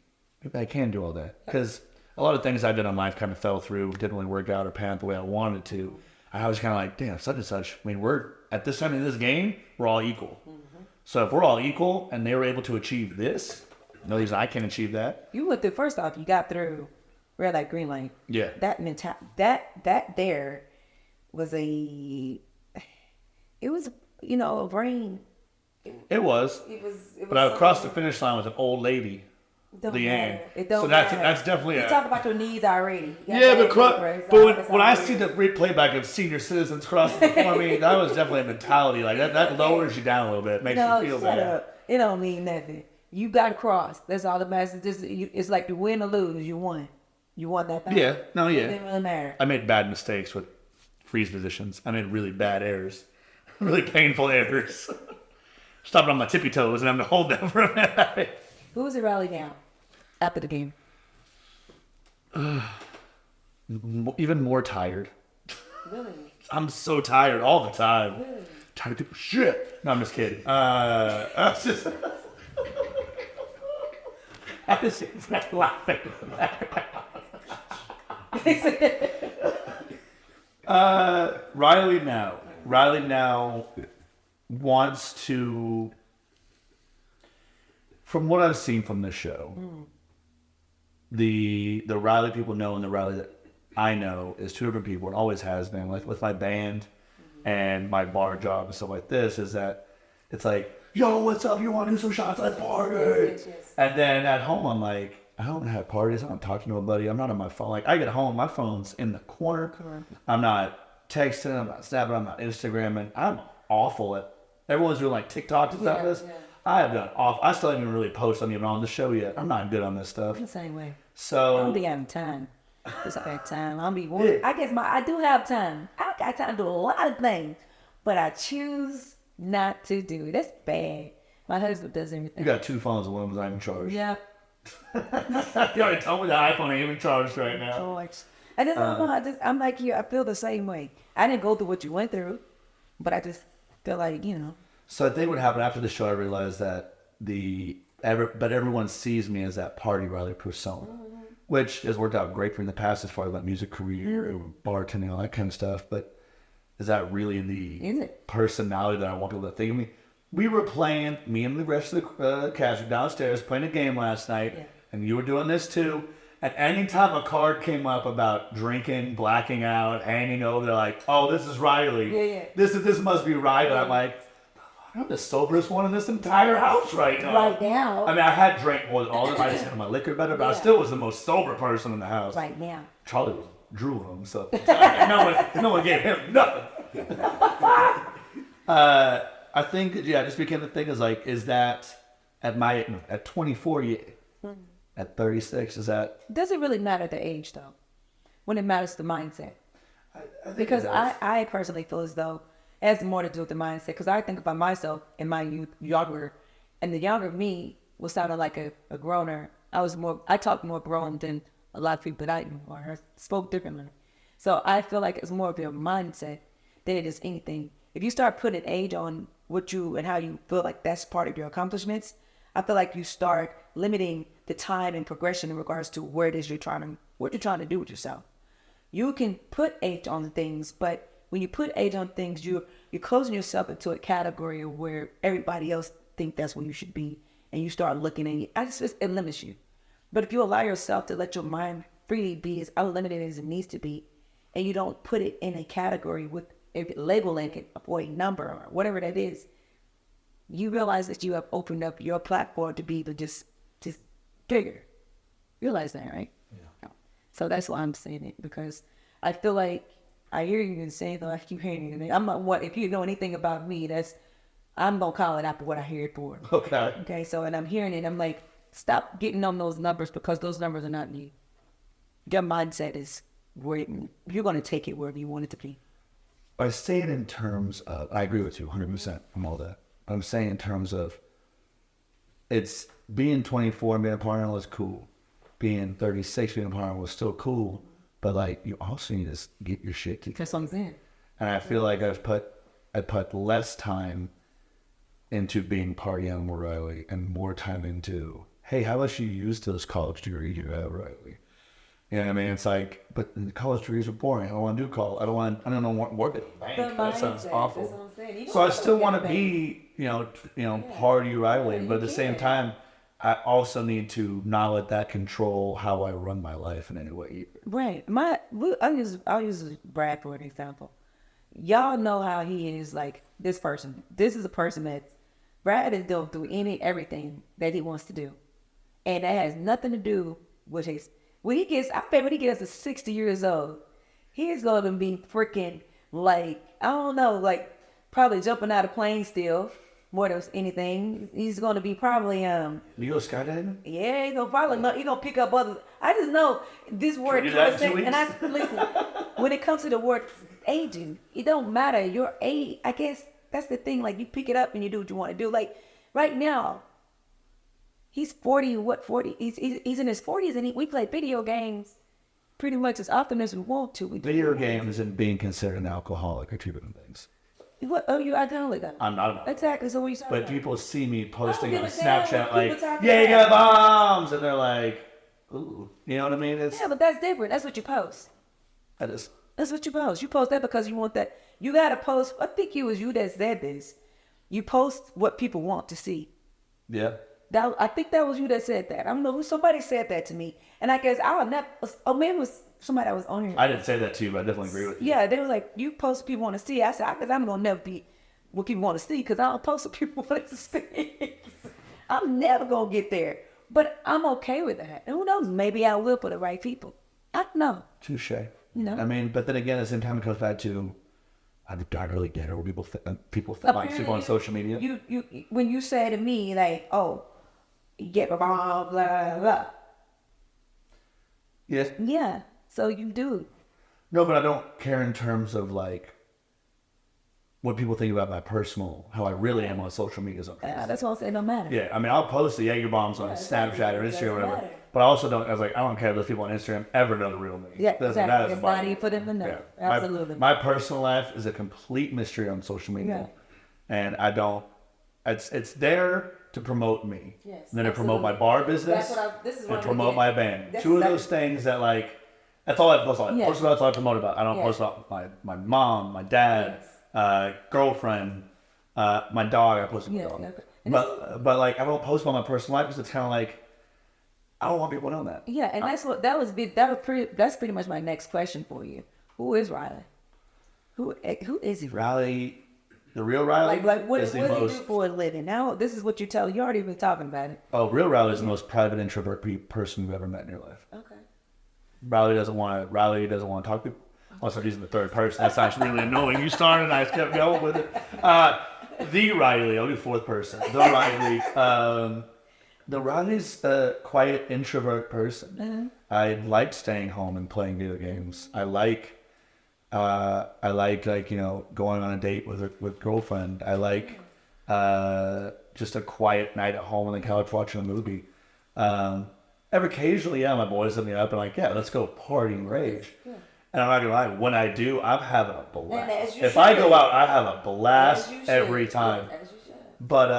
maybe I can do all that because a lot of things I did in life kind of fell through, didn't really work out or pan out the way I wanted it to. I was kind of like, damn, such and such. I mean, we're at this time in this game, we're all equal. So if we're all equal and they were able to achieve this, no reason I can't achieve that. You went through, first off, you got through red light, green light. Yeah. That that there was a brain. It was. But I crossed the finish line with an old lady. Leanne. It don't so that's definitely. You talk about your needs already. Yeah, but when I see the playback of senior citizens crossing before me, that was definitely a mentality like that lowers you down a little bit, makes you feel bad. It don't mean nothing. You got to cross. That's all that matters. It's like you win or lose. You won. You won that thing. Yeah, no, yeah. It didn't really matter. I made bad mistakes with freeze positions. I made really bad errors, really painful errors. Stopping on my tippy toes and having to hold them for a minute. Who was it rally down after the game? Even more tired. Really? I'm so tired all the time. Really? Tired of people. Shit. No, I'm just kidding. I was just laughing. Riley now wants to from what I've seen from this show, the Riley people know and the Riley that I know is two different people. It always has been. Like with my band and my bar job and stuff like this, is that it's like, yo, what's up? You want to do some shots? Let's party. Yes. And then at home, I'm like, I don't have parties. I don't talk to nobody. I'm not on my phone. Like, I get home, my phone's in the corner. I'm not texting. I'm not snapping. I'm not Instagramming. I'm awful at. Everyone's doing like TikToks and stuff. This. I have done off. I still haven't even really posted even on the show yet. I'm not good on this stuff. I'm the same way. So I don't be having time. Just have time. I'll be. I guess I do have time. I got time to do a lot of things, but I choose not to do it. That's bad. My husband does everything. You got two phones, and one was not even charged. Yeah. You already told me the iPhone ain't even charged right now. George. I just don't know. I'm like you. I feel the same way. I didn't go through what you went through, but I just feel like, you know. So I think what happened after the show, I realized that but everyone sees me as that party Riley persona, which has worked out great for me in the past as far as my music career, bartending, all that kind of stuff. But is that really the personality that I want people to think of me? We were playing, me and the rest of the cast were downstairs playing a game last night, and you were doing this too. And any time a card came up about drinking, blacking out, hanging over, they're like, "Oh, this is Riley. This must be Riley." I'm like, I'm the soberest one in this entire house right now. Right now. I mean, I had drank more than all of them. I just had my liquor better, but I still was the most sober person in the house. Right now. Charlie was drooling on himself. No one gave him nothing. I think, it just became the thing is that at 24, at 36, is that? Does it really matter the age though? When it matters the mindset. I think Because it does. I personally feel as though it has more to do with the mindset. Because I think about myself in my youth, younger, and the younger me was sounding like a groaner. I talked more grown than a lot of people that I knew, or I spoke differently. So I feel like it's more of your mindset than it is anything. If you start putting age on what you and how you feel like that's part of your accomplishments, I feel like you start limiting the time and progression in regards to what you're trying to do with yourself. You can put age on things, but when you put age on things, you're closing yourself into a category of where everybody else think that's where you should be, and you start looking at it limits you. But if you allow yourself to let your mind freely be as unlimited as it needs to be, and you don't put it in a category with labeling it for a number or whatever that is, you realize that you have opened up your platform to be just bigger. Realize that, right? Yeah. So that's why I'm saying it, because I feel like I hear you saying, though I keep hearing you. I'm not if you know anything about me, I'm gonna call it after what I hear it for. Okay. Okay. So and I'm hearing it. I'm like, stop getting on those numbers, because those numbers are not you. Your mindset is where you're gonna take it wherever you want it to be. I say it in terms of, I agree with you 100% from all that. I'm saying in terms of, it's being 24 and being a partner was cool. Being 36 being a partner was still cool. But like, you also need to get your shit together. That's what I'm saying. And I feel like I put less time into being party animal Riley and more time into, hey, how about you use those college degrees you have, Riley? You know what I mean? It's like, but the college degrees are boring. I don't want to do college. I don't want to work at the bank. That sounds awful. That's what I'm saying. So I still want to be, party Riley, but at the same time, I also need to not let that control how I run my life in any way either. Right. I'll use Brad for an example. Y'all know how he is, like this person. This is a person that Brad is doing through everything that he wants to do, and that has nothing to do with his. When he gets to 60 years old, he's gonna be freaking like, I don't know, like probably jumping out of planes still more than anything. He's gonna be probably You go skydiving? Yeah, he's gonna pick up other. I just know this word. Listen. When it comes to the word aging, it don't matter your age. I guess that's the thing. Like, you pick it up and you do what you want to do. Like right now, he's 40. What 40? He's in his 40s, and we play video games pretty much as often as we want to. Video games and being considered an alcoholic are two different things. What? Oh, you alcoholic? I'm not. Exactly. So what you talking But about? people see me posting on give a Snapchat damn what like, people talking "Yeah, you got about." bombs," and they're like, "Ooh," you know what I mean? Yeah, but that's different. That's what you post. That is. That's what you post. You post that because you want that. You gotta post. I think it was you that said this. You post what people want to see. Yeah. I think that was you that said that. I don't know who, somebody said that to me, and I guess I'll never. Oh man, it was somebody that was on here. I didn't say that to you, but I definitely agree with you. Yeah, they were like, you post what people want to see. I said, because I'm gonna never be what people want to see, because I don't post what people want to see. I'm never gonna get there, but I'm okay with that. And who knows? Maybe I will for the right people. I don't know. Touche. You know? I mean, but then again, at the same time, it comes back to I don't really get it. Where people like people on social media. You when you say to me like, oh, get blah blah blah blah. Yes. Yeah. So you do. No, but I don't care in terms of like what people think about my personal, how I really am on social media. That's what I'm saying. No matter. Yeah, I mean, I'll post the Jaeger bombs on Snapchat or Instagram or whatever. But I also don't. I was like, I don't care if those people on Instagram ever know the real me. Yeah, That exactly. is It's not even for them to know. Yeah. Absolutely. My personal life is a complete mystery on social media, and I don't. It's there to promote me, Yes, and then to promote my absolutely. bar business, This is and what promote I'm my getting. band. That's Two of exactly- those things that like. That's all I post on. Yeah. Post about that's all I promote about. I don't Yeah. post about my mom, my dad, girlfriend, my dog. I post about Yeah, my dog. okay. And But like I don't post about my personal life because it's kind of like I don't want people to know that. Yeah, and that's pretty much my next question for you. Who is Riley? Who is he? Riley, the real Riley, Like what is does the he most. do for a living? Now this is what you tell. You already been talking about it. Oh, real Riley is the most private introvert person you've ever met in your life. Okay. Riley doesn't want to talk to people. I'll start using the third person. That's actually really annoying. You started, and I just kept going with it. The Riley. I'll do fourth person. The Riley. The Riley's a quiet introvert person. Uh-huh. I like staying home and playing video games. I like going on a date with girlfriend. I like just a quiet night at home on the couch watching a movie. Every occasionally, my boys hit me up and like, yeah, let's go party and rage. Yeah. And I'm not gonna lie, when I do, I'm having a blast. If I go out, I have a blast every time. As you should. But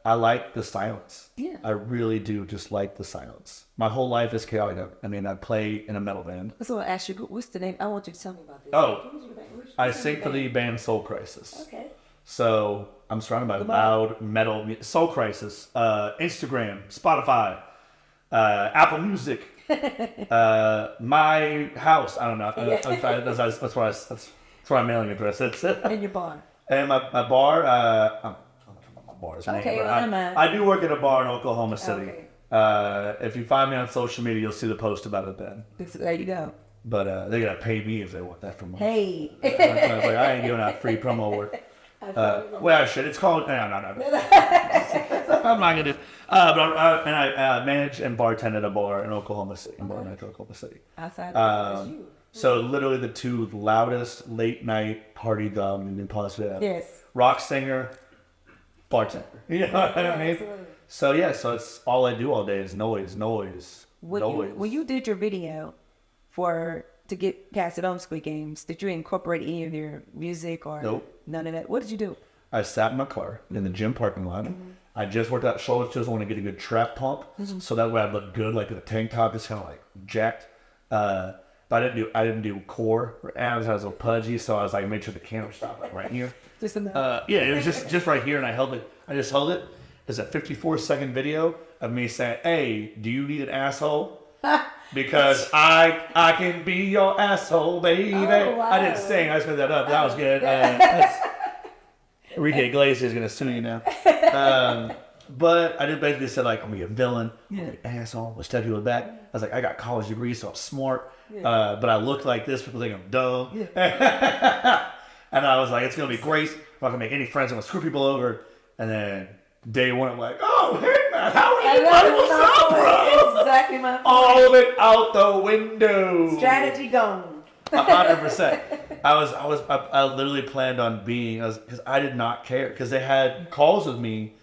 I like the silence. Yeah. I really do just like the silence. My whole life is chaotic. I mean, I play in a metal band. So I ask you, what's the name? I want you to tell me about this. Oh, Who's your band? I sing for the band Soul Crisis. Okay. So I'm surrounded by loud metal Soul Crisis. Instagram, Spotify, Apple Music, my house. I don't know. That's where I'm mailing address. That's it. In your bar. And my bar. I'm my bar's name. Okay, but well, I do work at a bar in Oklahoma City. Okay. If you find me on social media, you'll see the post about it then. There you go. But they gotta pay me if they want that from me. Hey. I ain't giving out free promo work. Well, shit, it's called. No. I'm not gonna do. But I manage and bartend at a bar in Oklahoma City, in Metro Oklahoma City. Outside of you. So literally the two loudest late night party dom in Impossible. Yes. Rock singer, bartender. You know what I mean? Absolutely. So so it's all I do all day is noise. When you did your video to get casted on Squid Games, did you incorporate any of your music or Nope. none of that? What did you do? I sat in my car in the gym parking lot. Mm-hmm. I just worked out shoulder to want to get a good trap pump, so that way I look good, like the tank top is kind of like jacked. But I didn't do core or abs. I was a little pudgy, so I was like, made sure the camera stopped like right here. Just enough. It was just right here, and I held it. I just held it. It's a 54-second video of me saying, "Hey, do you need an asshole? Because I can be your asshole, baby." Oh, wow. I didn't sing. I just made that up. That was good. Enrique Iglesias is gonna sue you now. But I just basically said like, I'm gonna be a villain, I'm gonna be an asshole, I'm gonna stab people back. I was like, I got college degrees, so I'm smart. But I look like this, people think I'm dumb. Yeah. And I was like, it's gonna be great. I'm not gonna make any friends, I'm gonna screw people over. And then day one, I'm like, oh, hey man, how are you? What's up, bro? Exactly my point. All of it out the window. Strategy gone. 100%. I literally planned on being, because I did not care, because they had calls with me,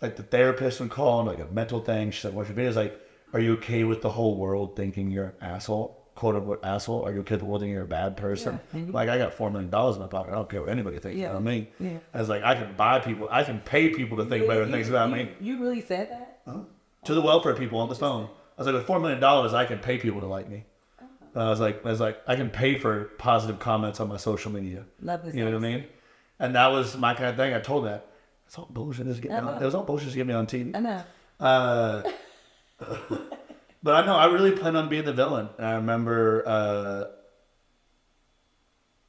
like the therapist would call and like a mental thing. She said, watch your videos, like, are you okay with the whole world thinking you're an asshole, quote unquote asshole? Are you okay with the world thinking you're a bad person? Yeah. Mm-hmm. Like, I got $4 million in my pocket. I don't care what anybody thinks about me. Yeah. I was like, I can pay people to think better things about me. You really said that? To the welfare people on the phone. I was like, with $4 million, I can pay people to like me. I was like, I can pay for positive comments on my social media. Love this. You know what I mean? And that was my kind of thing. I told that. It's all bullshit. It was all bullshit to get me on TV. I know. But I know I really plan on being the villain. And I remember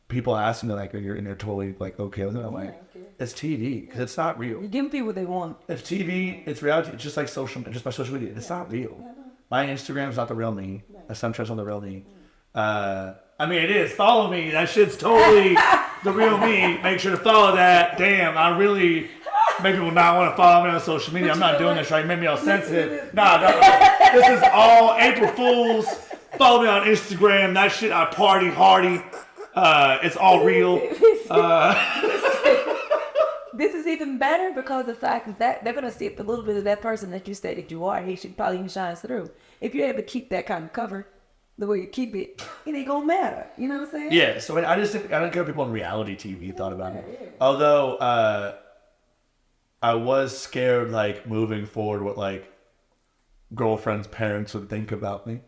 people asking me like, "You're totally like okay with it?" I'm like, "It's TV because it's not real. You're giving people what they want. It's TV. It's reality. It's just like just my social media. It's not real. My Instagram's not the real me. My Snapchat's not the real me. I mean, it is. Follow me. That shit's totally the real me. Make sure to follow that. Damn, I really make people not want to follow me on social media. I'm not doing this right. Make me all sensitive. Nah. This is all April Fools. Follow me on Instagram. That shit, I party hardy. It's all real. This is even better because of the fact that they're going to see a little bit of that person that you say that you are. He should probably even shines through. If you're able to keep that kind of cover, the way you keep it, it ain't going to matter. You know what I'm saying? Yeah, so I don't care if people on reality TV thought about it. Although, I was scared, like, moving forward what, like, girlfriend's parents would think about me.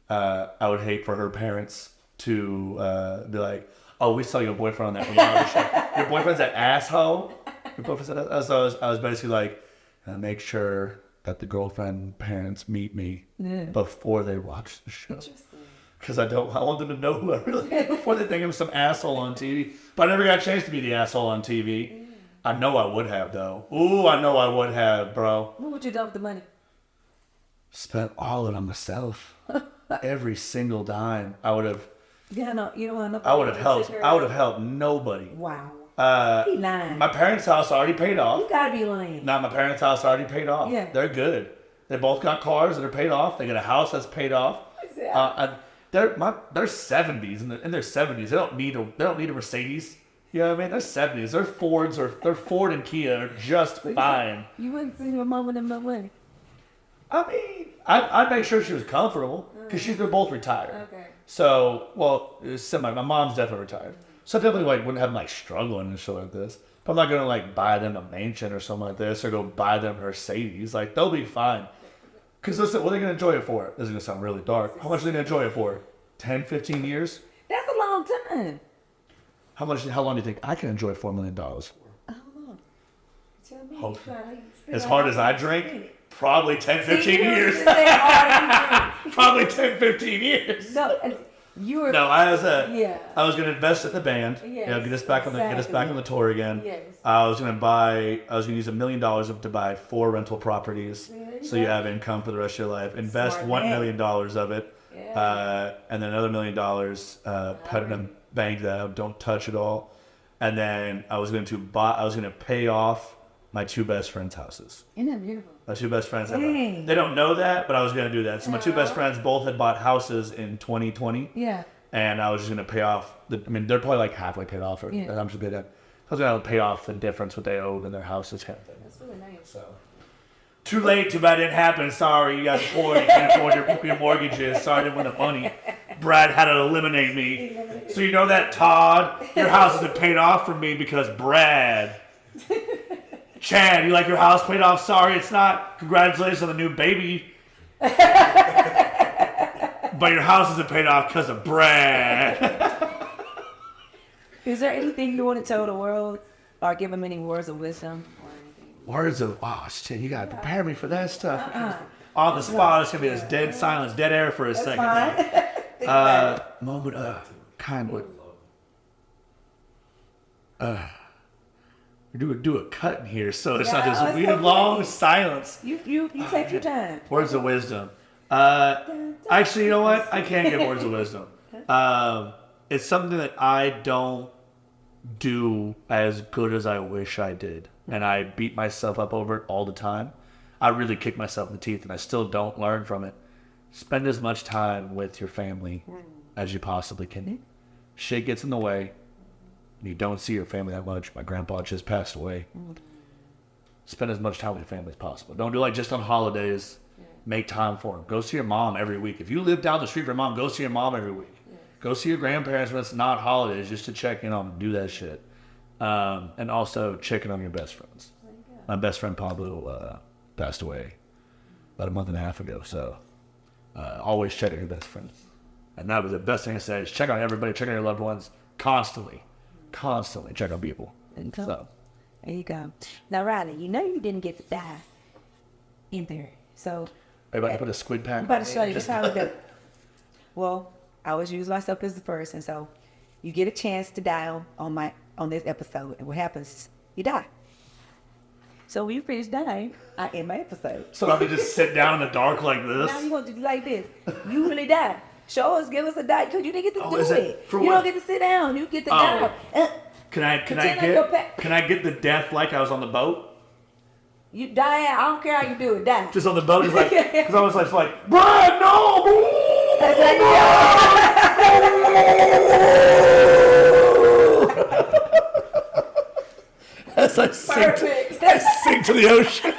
I would hate for her parents to be like, "Oh, we saw your boyfriend on that reality show. Your boyfriend's an asshole." Your boyfriend's an asshole. So I was basically like, make sure that the girlfriend parents meet me before they watch the show. Because I want them to know who I really am before they think I'm some asshole on TV. But I never got a chance to be the asshole on TV. I know I would have, though. Ooh, I know I would have, bro. What would you do with the money? Spent all of it on myself. Every single dime. I would have. Yeah, no, you don't want to know. I would have helped nobody. Wow. He lying. My parents' house already paid off. You gotta be lying. Nah, my parents' house already paid off. Yeah. They're good. They both got cars that are paid off. They got a house that's paid off. They're 70s in their 70s. They don't need a Mercedes. You know what I mean? They're 70s. Their Fords or their Ford and Kia are just fine. You wouldn't see your mom with them no money. I mean, I'd make sure she was comfortable because they're both retired. Okay. So, well, it was my mom's definitely retired. So I definitely wouldn't have them struggling and shit like this. But I'm not gonna buy them a mansion or something like this or go buy them a Mercedes. They'll be fine. Because listen, what are they gonna enjoy it for? This is gonna sound really dark. How much are they gonna enjoy it for? 10, 15 years? That's a long time. How long do you think I can enjoy $4 million for? I don't know. Tell me. Hope. As hard as I drink, probably 10, 15 years. Probably 10, 15 years. No, you were. No, I was gonna invest in the band. Yes, Get us back on the tour again. Yes. I was gonna use $1 million to buy 4 rental properties, so you have income for the rest of your life. Invest $1 million of it, and then another $1 million put in a bank that I don't touch at all. And then I was gonna pay off my 2 best friends' houses. Isn't that beautiful? My 2 best friends. Dang. They don't know that, but I was going to do that. So my 2 best friends both had bought houses in 2020. Yeah. And I was just going to pay off they're probably halfway paid off. I'm just paid that. I was going to pay off the difference what they owed in their houses. Kind of thing. That's really nice. So, too late. Too bad it didn't happen. Sorry, you guys poor. You can't afford your mortgages. Sorry, I didn't win the money. Brad had to eliminate me. So you know that, Todd? Your house isn't paid off for me because Brad. Chad, you like your house paid off? Sorry, it's not. Congratulations on the new baby. But your house isn't paid off because of Brad. Is there anything you want to tell the world or give them any words of wisdom? Words of, shit, you got to prepare me for that stuff. On the spot, it's going to be this dead silence, dead air for a second. Moment of kind of. Do a cut in here so it's not this weird long silence. You take your time. Words of wisdom. Actually, you know what? I can give words of wisdom. It's something that I don't do as good as I wish I did. And I beat myself up over it all the time. I really kick myself in the teeth and I still don't learn from it. Spend as much time with your family as you possibly can. Shit gets in the way. You don't see your family that much. My grandpa just passed away. Spend as much time with your family as possible. Don't do just on holidays. Make time for them. Go see your mom every week. If you live down the street from your mom, go see your mom every week. Go see your grandparents when it's not holidays just to check in on them. Do that shit. And also check in on your best friends. My best friend Pablo passed away about a month and a half ago. So always check on your best friends. And that was the best thing I said is check on everybody. Check on your loved ones constantly. Constantly check on people. So there you go. Now, Riley, you know you didn't get to die. in there. So Are you about to put a squid pack? I'm about to show you. That's how we do it. Well, I always use myself as the person. So you get a chance to die on this episode. And what happens is you die. So when you finish dying, I end my episode. So I'm gonna just sit down in the dark like this. Now you're going to do like this. You really die. Show us, give us a die. Because you didn't get to do is it it. for You what? don't get to sit down. You get to die. Can I Pretend like you're can I get the death like I was on the boat? You die. I don't care how you do it. Die. Just on the boat, just like because I was like, Brad, no! That's how As I sink to the ocean.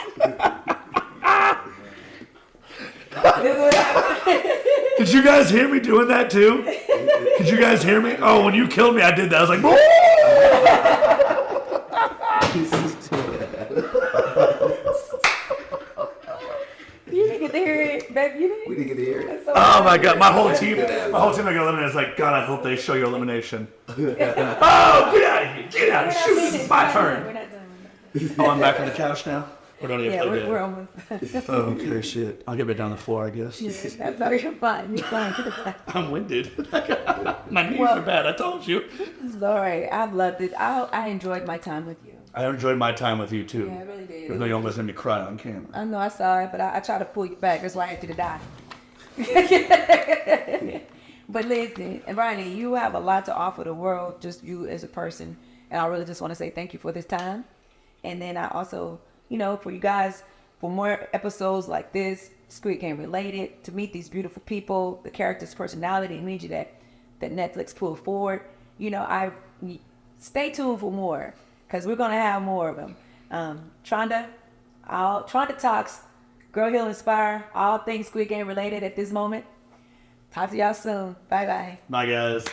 Did you guys hear me doing that too? Did you guys hear me? Oh, when you killed me, I did that. I was like, You didn't get to hear it, baby. You didn't. We didn't get to hear it. oh my god, my whole team I got eliminated. It's like, God, I hope they show your elimination. Oh, get out of here. Get out. Shoot, it's my turn. We're not done. Oh, I'm back on the couch now? Or don't even Yeah, play we're dead? almost. Oh, okay, shit. I'll get it down the floor, I guess. That's no, you're fine. You're fine. Get it back. I'm winded. My knees Well- are bad, I told you. Sorry, I've loved it. I enjoyed my time with you. I enjoyed my time with you, too. Yeah, I really did. Even though you don't listen to me cry on camera. I know I saw it, but I try to pull you back. That's why I had you to die. But listen, and Ronnie, you have a lot to offer the world, just you as a person. And I really just want to say thank you for this time. And then I also, for you guys, for more episodes like this, Squid Game related, to meet these beautiful people, the characters' personality, and energy that Netflix pulled forward. I stay tuned for more because we're gonna have more of them. Tronda Talks, Girl Heal Inspire, all things Squid Game related at this moment. Talk to y'all soon. Bye bye. Bye, guys.